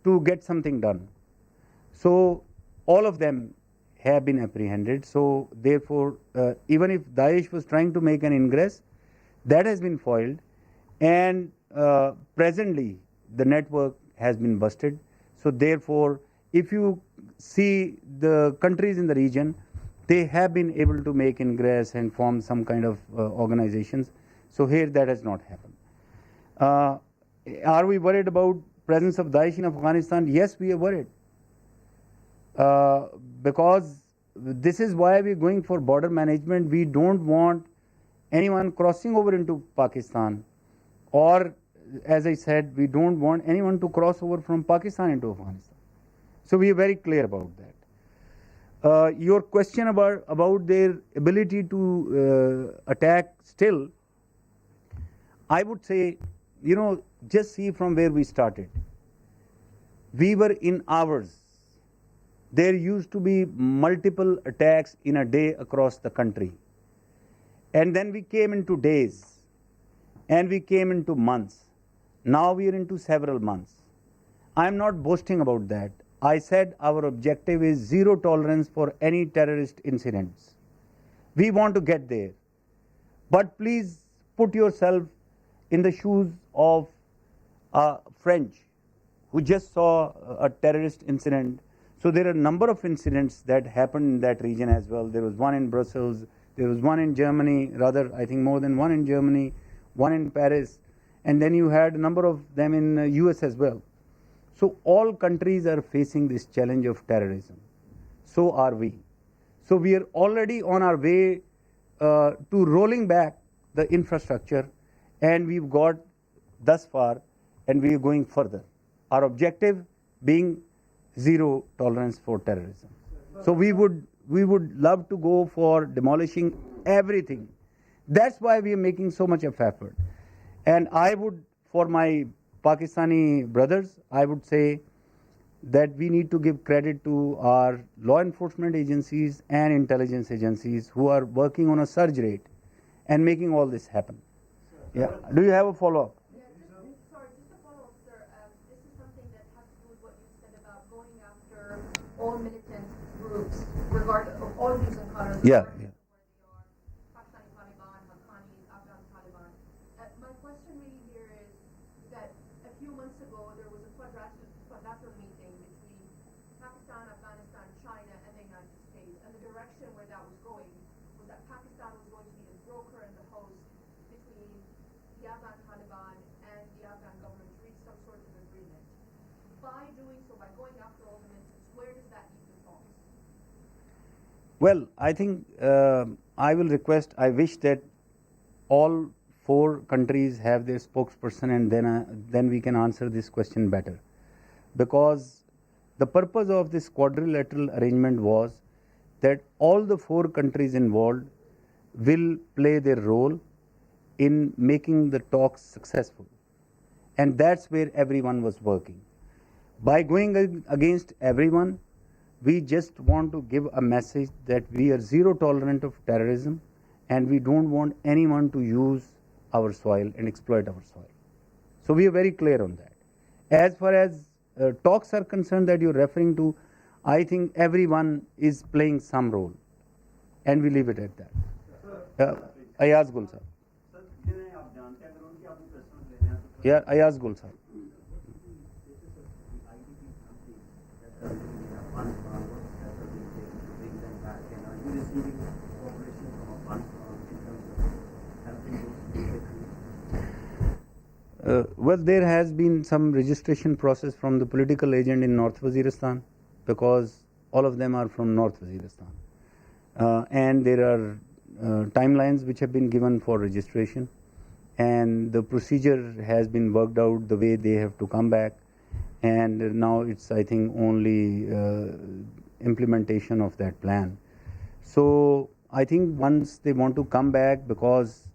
to get something done. So all of them have been apprehended. So therefore, even if Daesh was trying to make an ingress, that has been foiled, and presently the network has been busted. So therefore, if you see the countries in the region, they have been able to make ingress and form some kind of organizations. So here that has not happened. Are we worried about presence of Daesh in Afghanistan? Yes, we are worried. Because this is why we're going for border management. We don't want anyone crossing over into Pakistan, or as I said, we don't want anyone to cross over from Pakistan into Afghanistan. So we are very clear about that. Your question about their ability to attack still, I would say, just see from where we started. We were in hours. There used to be multiple attacks in a day across the country. And then we came into days, and we came into months. Now we are into several months. I am not boasting about that. I said our objective is zero tolerance for any terrorist incidents. We want to get there. But please put yourself in the shoes of a French who just saw a terrorist incident. So there are a number of incidents that happened in that region as well. There was one in Brussels, there was one in Germany, rather I think more than one in Germany, one in Paris, and then you had a number of them in US as well. So all countries are facing this challenge of terrorism. So are we. So we are already on our way to rolling back the infrastructure, and we've got thus far, and we are going further. Our objective being zero tolerance for terrorism. So we would love to go for demolishing everything. That's why we are making so much of effort. And I would, for my Pakistani brothers, I would say that we need to give credit to our law enforcement agencies and intelligence agencies who are working on a surge rate and making all this happen. Yeah. Do you have a follow-up?
Sorry, just a follow-up, sir. This is something that has to do with what you said about going after all militant groups, regardless of all views and colors.
Yeah.
Where they are, Pakistani Taliban, Haqqanis, Afghan Taliban. My question really here is that a few months ago there was a quadrilateral meeting between Pakistan, Afghanistan, China, and the United States, and the direction where that was going was that Pakistan was going to be the broker and the host between the Afghan Taliban and the Afghan government to reach some sort of agreement. By doing so, by going after all the militants, where does that leave the cause?
Well, I think I wish that all 4 countries have their spokesperson, and then we can answer this question better. Because the purpose of this quadrilateral arrangement was that all the 4 countries involved will play their role in making the talks successful. And that's where everyone was working. By going against everyone, we just want to give a message that we are zero tolerant of terrorism, and we don't want anyone to use our soil and exploit our soil. So we are very clear on that. As far as talks are concerned that you're referring to, I think everyone is playing some role, and we leave it at that. Ayaz Gul sir. Yeah, Ayaz Gul sir. Well, there has been some registration process from the political agent in North Waziristan, because all of them are from North Waziristan. And there are timelines which have been given for registration, and the procedure has been worked out the way they have to come back, and now it's, I think, only implementation of that plan. So I think once they want to come back, because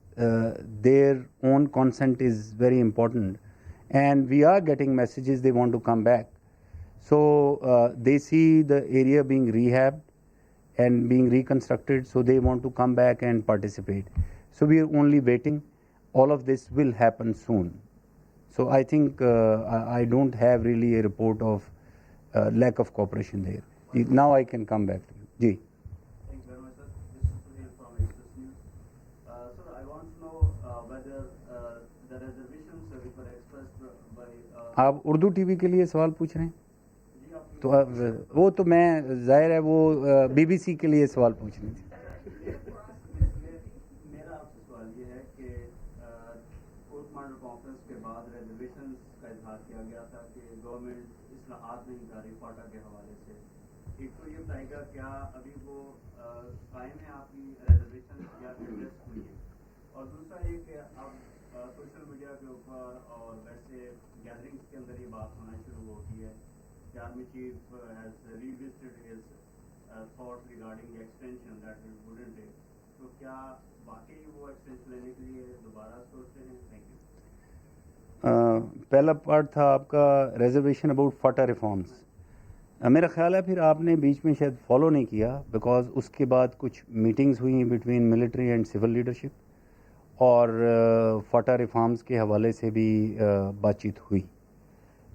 their own consent is very important, and we are getting messages they want to come back. So they see the area being rehabbed and being reconstructed, so they want to come back and participate. So we are only waiting. All of this will happen soon. So I think I don't have really a report of lack of cooperation there. Now I can come back to you. Ji.
Thank you very much, sir. This is Sudhir from Express News. Sir, I want to know whether the reservations which were expressed by...
آپ Urdu T V کے لیے سوال پوچھ رہے ہیں
جی آپ
تو وہ تو میں ظاہر ہے وہ بی بی سی کے لیے سوال پوچھ رہے تھے.
میرا آپ سے سوال یہ ہے کہ کورٹ ماڈل کانفرنس کے بعد ریزرویشن کا اظہار کیا گیا تھا کہ گورنمنٹ اصلاحات نہیں کر رہی فاٹا کے حوالے سے. ایک تو یہ بتائے گا کیا ابھی وہ قائم ہے آپ کی ریزرویشن یا ایڈریس ہوئی ہے, اور دوسرا یہ کہ اب سوشل میڈیا کے اوپر اور ویسے گیدرنگس کے اندر یہ بات ہونا شروع ہوتی ہے کہ army chief has revisited his thoughts regarding extension that we wouldn't take, تو کیا واقعی وہ ایکسٹینشن لینے کے لیے دوبارہ سوچ رہے ہیں؟ Thank you.
پہلا پارٹ تھا آپ کا ریزرویشن اباؤٹ فاٹا ریفارمس. میرا خیال ہے پھر آپ نے بیچ میں شاید فالو نہیں کیا, بیکاز اس کے بعد کچھ میٹنگز ہوئی between military and civil leadership, اور فاٹا ریفارمز کے حوالے سے بھی بات چیت ہوئی.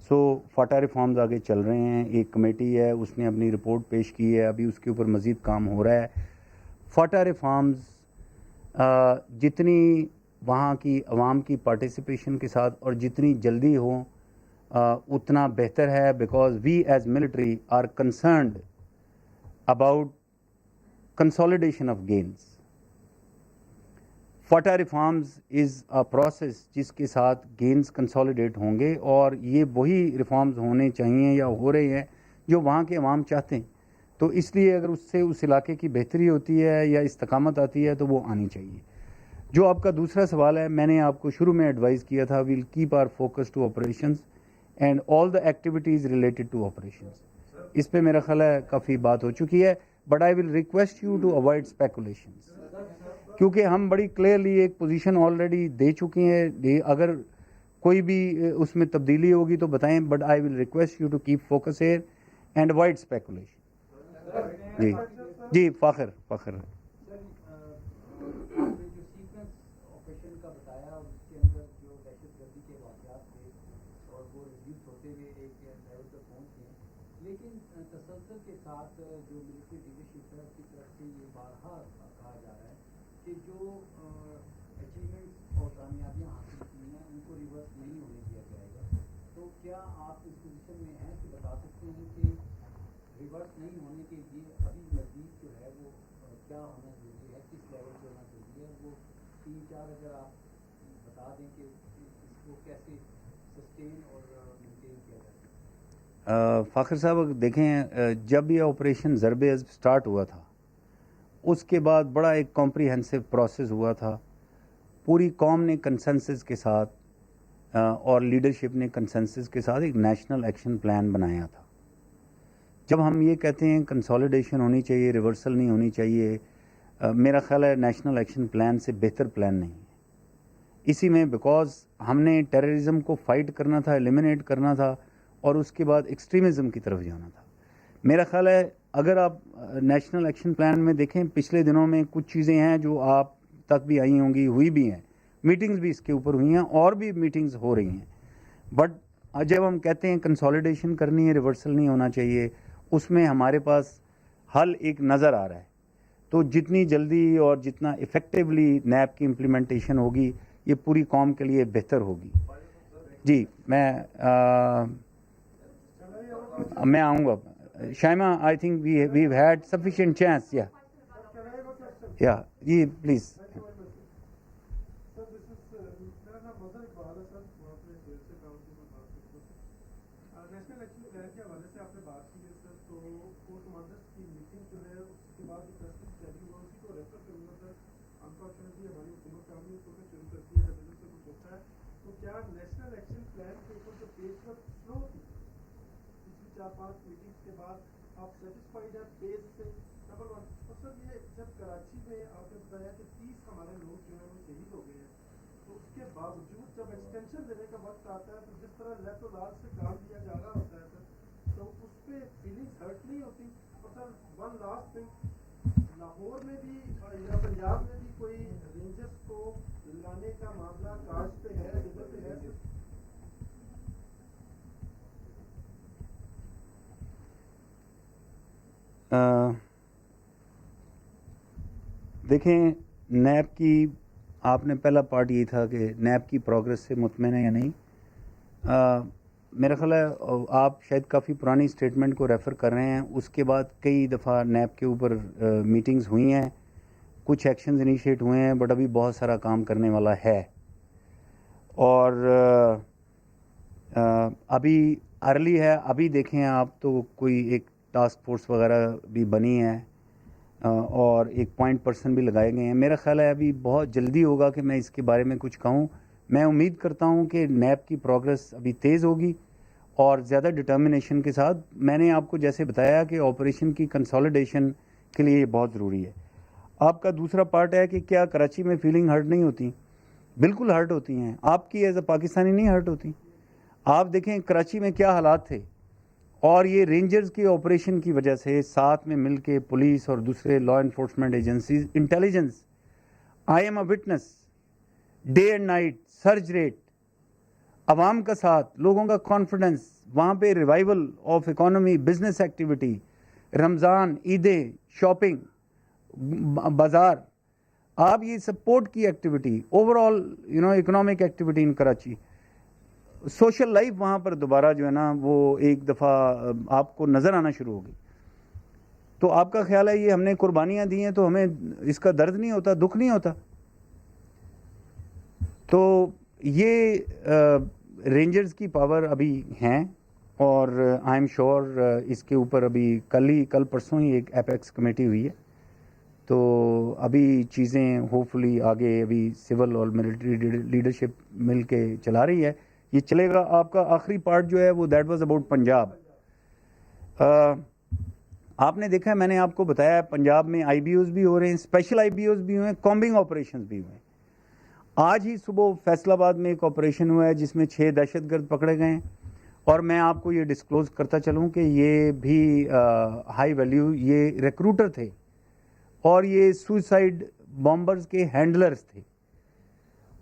سو فاٹا ریفارمز آگے چل رہے ہیں, ایک کمیٹی ہے اس نے اپنی رپورٹ پیش کی ہے, ابھی اس کے اوپر مزید کام ہو رہا ہے. فاٹا ریفارمز جتنی وہاں کی عوام کی پارٹیسپیشن کے ساتھ اور جتنی جلدی ہوں اتنا بہتر ہے, because we as military are concerned about consolidation of gains. FATA reforms is a process جس کے ساتھ گینز کنسالیڈیٹ ہوں گے, اور یہ وہی ریفارمز ہونے چاہیے یا ہو رہے ہیں جو وہاں کے عوام چاہتے ہیں. تو اس لیے اگر اس سے اس علاقے کی بہتری ہوتی ہے یا استقامت آتی ہے تو وہ آنی چاہیے. جو آپ کا دوسرا سوال ہے, میں نے آپ کو شروع میں ایڈوائز کیا تھا we'll keep our focus to operations and all the activities related to operations. اس پہ میرا خیال ہے کافی بات ہو چکی ہے, but I will request you to avoid speculations, کیونکہ ہم بڑی کلیئرلی ایک پوزیشن آلریڈی دے چکے ہیں. اگر کوئی بھی اس میں تبدیلی ہوگی تو بتائیں, but I will request you to keep focus here and avoid speculation. جی جی فاخر
آپ نے جو سیکوینس آپریشن کا بتایا اس کے اندر جو دہشت گردی کے واقعات تھے اور وہ ریڈیوس ہوتے ہوئے ایک لیول تک پہنچ گئے, لیکن تسلسل کے ساتھ جو ملٹری لیڈرشپ ہے اس کی طرف سے یہ بارہا کہا جا رہا ہے کہ جو اچیومنٹس اور کامیابیاں حاصل کی ہیں ان کو ریورس نہیں ہونے دیا جائے گا. تو کیا آپ اس پوزیشن میں ہیں کہ بتا سکتے ہیں کہ ریورس نہیں ہونے کے لیے ابھی مزید جو ہے وہ کیا ہونا ضروری ہے, کس لیول پہ ہونا ضروری ہے, وہ 3-4 اگر آپ بتا دیں کہ اس کو کیسے سسٹین اور مینٹین کیا جائے.
فاخر صاحب دیکھیں, جب یہ آپریشن ضرب عضب سٹارٹ ہوا تھا اس کے بعد بڑا ایک کمپریہنسو پروسیس ہوا تھا. پوری قوم نے کنسنسس کے ساتھ اور لیڈرشپ نے کنسنسس کے ساتھ ایک نیشنل ایکشن پلان بنایا تھا. جب ہم یہ کہتے ہیں کنسالیڈیشن ہونی چاہیے, ریورسل نہیں ہونی چاہیے, میرا خیال ہے نیشنل ایکشن پلان سے بہتر پلان نہیں ہے اسی میں, بیکاز ہم نے ٹیررزم کو فائٹ کرنا تھا, ایلیمنیٹ کرنا تھا, اور اس کے بعد ایکسٹریمزم کی طرف جانا تھا. میرا خیال ہے اگر آپ نیشنل ایکشن پلان میں دیکھیں, پچھلے دنوں میں کچھ چیزیں ہیں جو آپ تک بھی آئی ہوں گی, ہوئی بھی ہیں, میٹنگز بھی اس کے اوپر ہوئی ہیں اور بھی میٹنگز ہو رہی ہیں. بٹ جب ہم کہتے ہیں کنسالیڈیشن کرنی ہے, ریورسل نہیں ہونا چاہیے, اس میں ہمارے پاس حل ایک نظر آ رہا ہے. تو جتنی جلدی اور جتنا افیکٹولی نیب کی امپلیمنٹیشن ہوگی یہ پوری قوم کے لیے بہتر ہوگی. جی میں آؤں گا. Shaima I think we had sufficient chance. یا جی پلیز.
نیشنل ایکشن پلان کے حوالے سے آپ نے بات کی ہے سر, تو کورٹ کمانڈرس کی میٹنگ جو ہے اس کے بعد جو پریس جاری ہوا اسی کو ریفر کروں گا سر. انفارچونیٹلی ہماری حکومت کام اس وقت شروع کرتی ہے جب سے کچھ ہوتا ہے, تو کیا نیشنل ایکشن پلان کے اوپر جو پیش رفت سلو تھی پچھلی 4-5 میٹنگس کے بعد, آپ سیٹسفائیڈ ہیں پیس سے؟ نمبر 1. اور سر یہ جب کراچی میں آپ نے بتایا کہ 30 ہمارے لوگ جو ہیں وہ شہید ہو گئے ہیں, تو اس کے باوجود جب ایکسٹینشن دینے کا وقت آتا ہے تو جس طرح لیفٹ و لال سے کام دیا جا رہا ہوتا ہے سر, تو اس پہ فیلنگس ہرٹ نہیں ہوتی؟ اور sir one last thing, Lahore میں بھی یا پنجاب میں بھی کوئی رینجرس کو لگانے کا معاملہ کاج پہ ہے, ادھر پہ ہے سر؟
دیکھیں نیب کی آپ نے پہلا پارٹ یہ تھا کہ نیب کی پروگرس سے مطمئن ہے یا نہیں. میرا خیال ہے آپ شاید کافی پرانی اسٹیٹمنٹ کو ریفر کر رہے ہیں. اس کے بعد کئی دفعہ نیب کے اوپر میٹنگز ہوئی ہیں, کچھ ایکشنز انیشیٹ ہوئے ہیں, بٹ ابھی بہت سارا کام کرنے والا ہے. اور ابھی ارلی ہے. ابھی دیکھیں آپ تو کوئی ایک ٹاسک فورس وغیرہ بھی بنی ہے اور ایک پوائنٹ پرسن بھی لگائے گئے ہیں. میرا خیال ہے ابھی بہت جلدی ہوگا کہ میں اس کے بارے میں کچھ کہوں. میں امید کرتا ہوں کہ نیب کی پروگرس ابھی تیز ہوگی اور زیادہ ڈٹرمنیشن کے ساتھ. میں نے آپ کو جیسے بتایا کہ آپریشن کی کنسالیڈیشن کے لیے یہ بہت ضروری ہے. آپ کا دوسرا پارٹ ہے کہ کیا کراچی میں فیلنگ ہرٹ نہیں ہوتی؟ بالکل ہرٹ ہوتی ہیں. آپ کی ایز اے پاکستانی نہیں ہرٹ ہوتی؟ آپ دیکھیں کراچی میں کیا حالات تھے, اور یہ رینجرز کے آپریشن کی وجہ سے ساتھ میں مل کے پولیس اور دوسرے law enforcement agencies, intelligence, I am a witness, day and night search raid, عوام کا ساتھ, لوگوں کا کانفیڈنس, وہاں پہ revival of economy, business activity, Ramzan, عیدیں, شاپنگ, بازار, آپ یہ سپورٹ کی activity, overall economic activity in Karachi, social life وہاں پر دوبارہ جو ہے نا وہ ایک دفعہ آپ کو نظر آنا شروع ہوگی. تو آپ کا خیال ہے یہ ہم نے قربانیاں دی ہیں تو ہمیں اس کا درد نہیں ہوتا, دکھ نہیں ہوتا؟ تو یہ رینجرز کی پاور ابھی ہیں اور آئی ایم شور اس کے اوپر ابھی کل پرسوں ہی ایک ایپیکس کمیٹی ہوئی ہے. تو ابھی چیزیں ہوپ فلی آگے ابھی سول اور ملٹری لیڈرشپ مل کے چلا رہی ہے. یہ چلے گا. آپ کا آخری پارٹ جو ہے وہ دیٹ واز اباؤٹ پنجاب. آپ نے دیکھا ہے, میں نے آپ کو بتایا پنجاب میں آئی بی اوز بھی ہو رہے ہیں, اسپیشل آئی بی اوز بھی ہوئے ہیں, کامبنگ آپریشنز بھی ہوئے ہیں. آج ہی صبح فیصل آباد میں ایک آپریشن ہوا ہے جس میں 6 دہشت گرد پکڑے گئے ہیں. اور میں آپ کو یہ ڈسکلوز کرتا چلوں کہ یہ بھی ہائی ویلیو, یہ ریکروٹر تھے اور یہ سوسائڈ بامبرز کے ہینڈلرز تھے,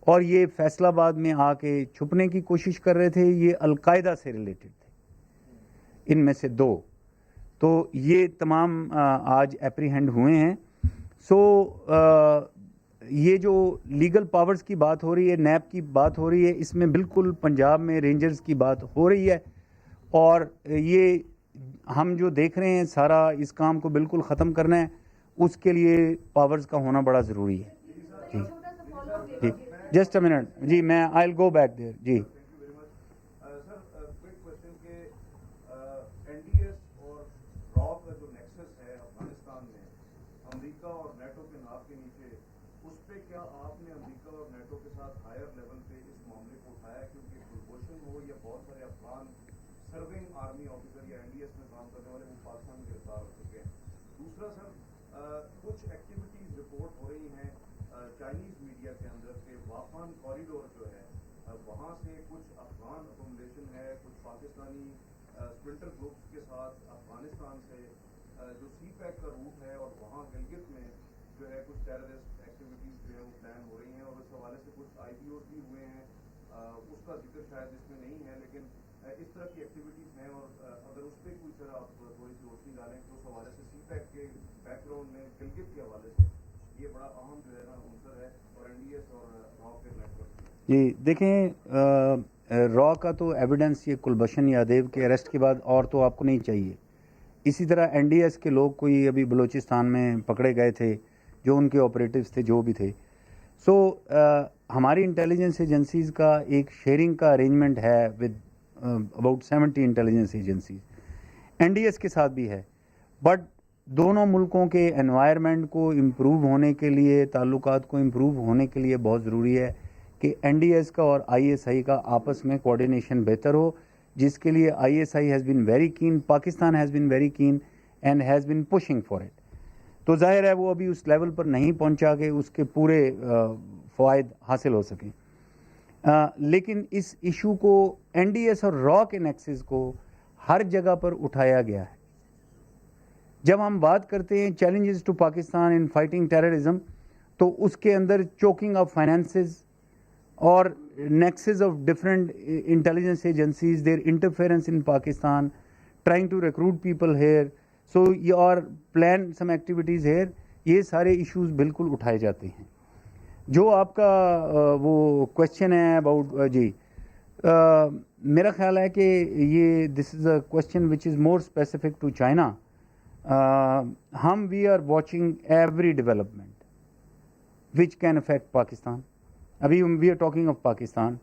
اور یہ فیصل آباد میں آ کے چھپنے کی کوشش کر رہے تھے. یہ القاعدہ سے ریلیٹڈ تھے, ان میں سے 2. تو یہ تمام آج اپریہینڈ ہوئے ہیں. سو یہ جو لیگل پاورز کی بات ہو رہی ہے, نیب کی بات ہو رہی ہے, اس میں بالکل پنجاب میں رینجرز کی بات ہو رہی ہے. اور یہ ہم جو دیکھ رہے ہیں سارا اس کام کو بالکل ختم کرنا ہے, اس کے لیے پاورز کا ہونا بڑا ضروری ہے. جی جی جسٹ اے منٹ, جی میں آئی ول گو بیک دیئر. جی
امریکہ اور نیٹو کے نام کے نیچے اس پہ کیا آپ نے امریکہ اور نیٹو کے ساتھ ہائر لیول پہ اس معاملے کو اٹھایا, کیونکہ کلبھوشن ہو یا بہت سارے افغان سرونگ آرمی آفیسر یا این ڈی ایس میں کام کرنے والے وہ پاکستان میں گرفتار ہو چکے ہیں. دوسرا سر, کچھ ایکٹیویٹیز رپورٹ ہو رہی ہیں چائنیز میڈیا کے اندر کہ وافان کوریڈور جو ہے وہاں سے کچھ افغان اکوموڈیشن ہے, کچھ پاکستانی اسپرنٹر گروپس کے ساتھ افغانستان سے جو سی پیک کا روٹ ہے, اور وہاں گلگت میں جو ہے کچھ ٹیررسٹ ایکٹیویٹیز جو ہے وہ پلان ہو رہی ہیں, اور اس حوالے سے کچھ آئی پی اوز بھی ہوئے ہیں. اس کا ذکر شاید اس میں نہیں ہے, لیکن اس طرح کی ایکٹیویٹیز ہیں. اور اگر اس پہ کوئی طرح آپ تھوڑی سی روشنی ڈالیں تو اس حوالے سے سی پیک کے بیک گراؤنڈ میں گلگت کے حوالے سے یہ بڑا اہم جو ہے نا عنصر ہے, اور این ڈی ایس اور را کے نیٹ ورک.
جی دیکھیں, را کا تو ایویڈنس یہ کلبھشن یادیو کے اریسٹ کے بعد اور تو آپ کو نہیں چاہیے. اسی طرح این ڈی ایس کے لوگ کوئی ابھی بلوچستان میں پکڑے گئے تھے جو ان کے آپریٹیوز تھے, جو بھی تھے. سو ہماری انٹیلیجنس ایجنسیز کا ایک شیئرنگ کا ارینجمنٹ ہے with about 70 intelligence agencies, N D S کے ساتھ بھی ہے. بٹ دونوں ملکوں کے انوائرمنٹ کو امپروو ہونے کے لیے, تعلقات کو امپروو ہونے کے لیے بہت ضروری ہے کہ این ڈی ایس کا اور آئی ایس آئی کا آپس میں کوآرڈینیشن بہتر ہو, جس کے لیے I S I has been very keen, Pakistan has been very keen and has been pushing for it. تو ظاہر ہے وہ ابھی اس لیول پر نہیں پہنچا کہ اس کے پورے فوائد حاصل ہو سکیں. لیکن اس ایشو کو این ڈی ایس اور را کے نیکسز کو ہر جگہ پر اٹھایا گیا ہے. جب ہم بات کرتے ہیں challenges to Pakistan in fighting terrorism, تو اس کے اندر چوکنگ آف فائنانسز اور nexus of different intelligence agencies, their interference in Pakistan, trying to recruit people here, so your plan some activities here. یہ سارے ایشوز بالکل اٹھائے جاتے ہیں. جو آپ کا وہ کوشچن ہے اباؤٹ جی میرا خیال ہے کہ یہ this is a question which is more specific to China. ہم we are watching every development which can affect Pakistan. ابھی we are talking of Pakistan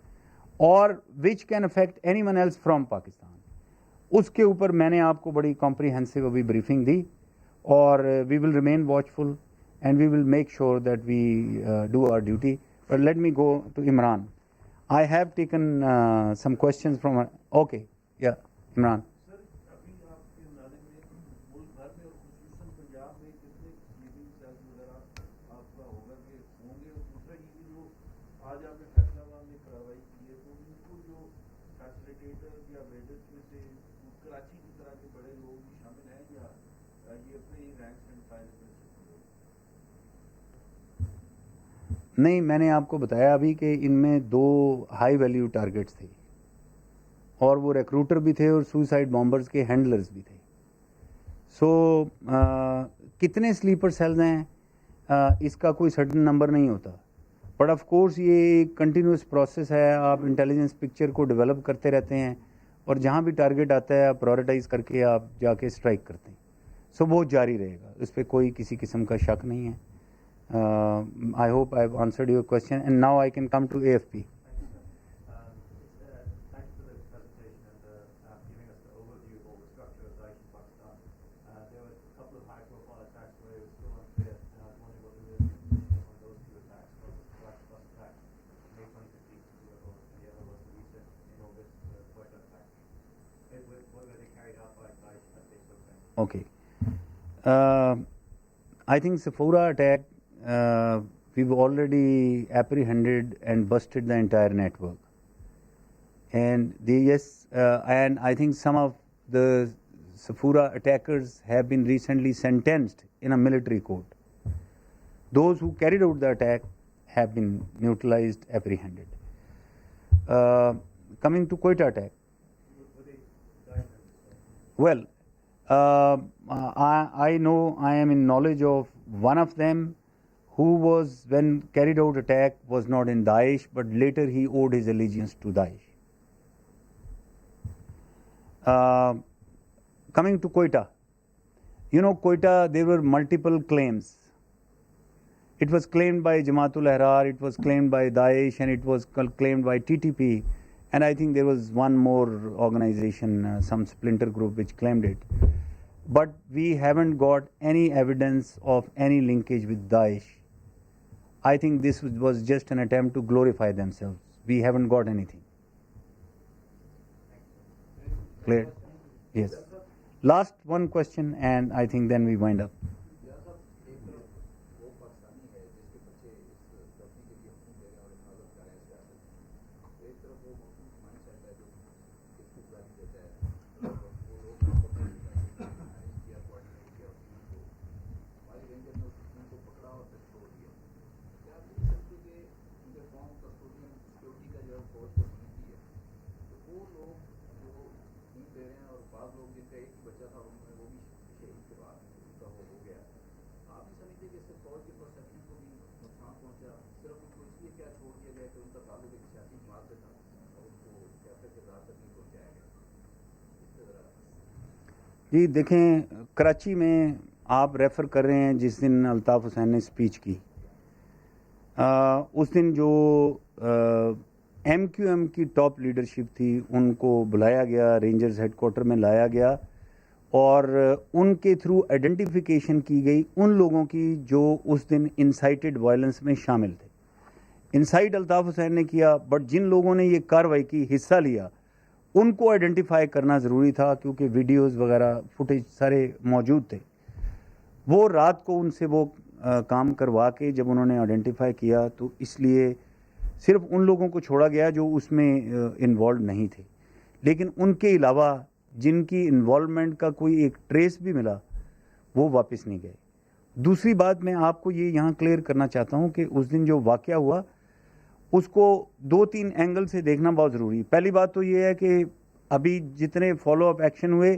اور which can affect anyone else from Pakistan. اس کے اوپر میں نے آپ کو بڑی کمپریہنسو ابھی بریفنگ دی اور we will remain watchful and we will make sure that we do our duty. But let me go to Imran. I have taken some questions from okay yeah Imran.
Sir ابھی آپ کے نالے میں ملک بھر میں اور خصوصاً پنجاب میں کتنے لیونگ سیلز وغیرہ آپ کا ہوگا کہ ہوں گے. اور دوسرا یہ کہ جو آج آپ نے فیصلہ آباد میں کارروائی کی ہے تو ان کو جو فیسلیٹیٹر یا ویڈرس میں سے کراچی کی طرح کے بڑے لوگ بھی شامل ہیں یا یہ اپنے ہی رینکس اینڈ فائل میں
نہیں میں نے آپ کو بتایا ابھی کہ ان میں 2 ہائی ویلیو ٹارگیٹس تھے اور وہ ریکروٹر بھی تھے اور سوسائڈ بامبرز کے ہینڈلرز بھی تھے. سو کتنے سلیپر سیلز ہیں اس کا کوئی سرٹن نمبر نہیں ہوتا. بٹ آف کورس یہ ایک کنٹینیوس پروسیس ہے. آپ انٹیلیجنس پکچر کو ڈیولپ کرتے رہتے ہیں اور جہاں بھی ٹارگیٹ آتا ہے آپ پرائورٹائز کر کے آپ جا کے اسٹرائک کرتے ہیں. سو وہ جاری رہے گا, اس پہ کوئی کسی قسم کا شک نہیں ہے. I hope I have answered your question and now I can come to AFP.
Thank you for the presentation and giving us the overview of all the structure of Daesh in Pakistan. There were a couple of high-profile attacks where it was still unclear. I was wondering what the real conclusion on those 2 attacks. One was the Flash bus attack in May 2015, and the other was the recent in August Quetta attack. What were they carried out by Daesh as they took them?
Okay. I think Safura attack, we've already apprehended and busted the entire network. And and I think some of the Safura attackers have been recently sentenced in a military court. Those who carried out the attack have been neutralized, apprehended. Coming to Quetta attack. Well, I know, I am in knowledge of one of them who was, when carried out attack, was not in Daesh, but later he owed his allegiance to Daesh. Coming to Quetta, you know, Quetta, there were multiple claims. It was claimed by Jamaatul Ahrar, it was claimed by Daesh, and it was claimed by TTP, and I think there was one more organization, some splinter group which claimed it. But we haven't got any evidence of any linkage with Daesh. I think this was just an attempt to glorify themselves. We haven't got anything. Clear? Yes. Last one question and I think then we wind up. جی دیکھیں کراچی میں آپ refer کر رہے ہیں جس دن الطاف حسین نے speech کی, اس دن جو ایم کیو ایم کی ٹاپ لیڈرشپ تھی ان کو بلایا گیا, رینجرز ہیڈ کوارٹر میں لایا گیا اور ان کے تھرو آئیڈینٹیفیکیشن کی گئی ان لوگوں کی جو اس دن انسائٹڈ وائلنس میں شامل تھے. انسائٹ الطاف حسین نے کیا, بٹ جن لوگوں نے یہ کارروائی کی حصہ لیا ان کو آئیڈینٹیفائی کرنا ضروری تھا کیونکہ ویڈیوز وغیرہ فوٹیج سارے موجود تھے. وہ رات کو ان سے وہ کام کروا کے جب انہوں نے آئیڈینٹیفائی کیا تو اس لیے صرف ان لوگوں کو چھوڑا گیا جو اس میں انوالوڈ نہیں تھے, لیکن ان کے علاوہ جن کی انوالومنٹ کا کوئی ایک ٹریس بھی ملا وہ واپس نہیں گئے. دوسری بات میں آپ کو یہ یہاں کلیئر کرنا چاہتا ہوں کہ اس دن جو واقعہ ہوا اس کو 2-3 اینگل سے دیکھنا بہت ضروری. پہلی بات تو یہ ہے کہ ابھی جتنے فالو اپ ایکشن ہوئے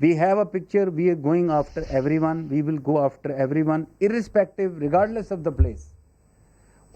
We have a picture, we are going after everyone, we will go after everyone irrespective, regardless of the place.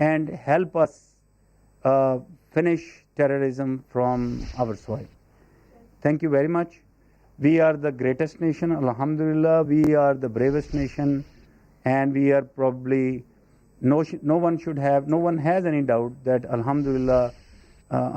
and help us finish terrorism from our soil. Thank you very much. We are the greatest nation, alhamdulillah. We are the bravest nation, and we are probably no one has any doubt that alhamdulillah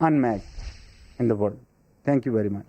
unmatched in the world. Thank you very much.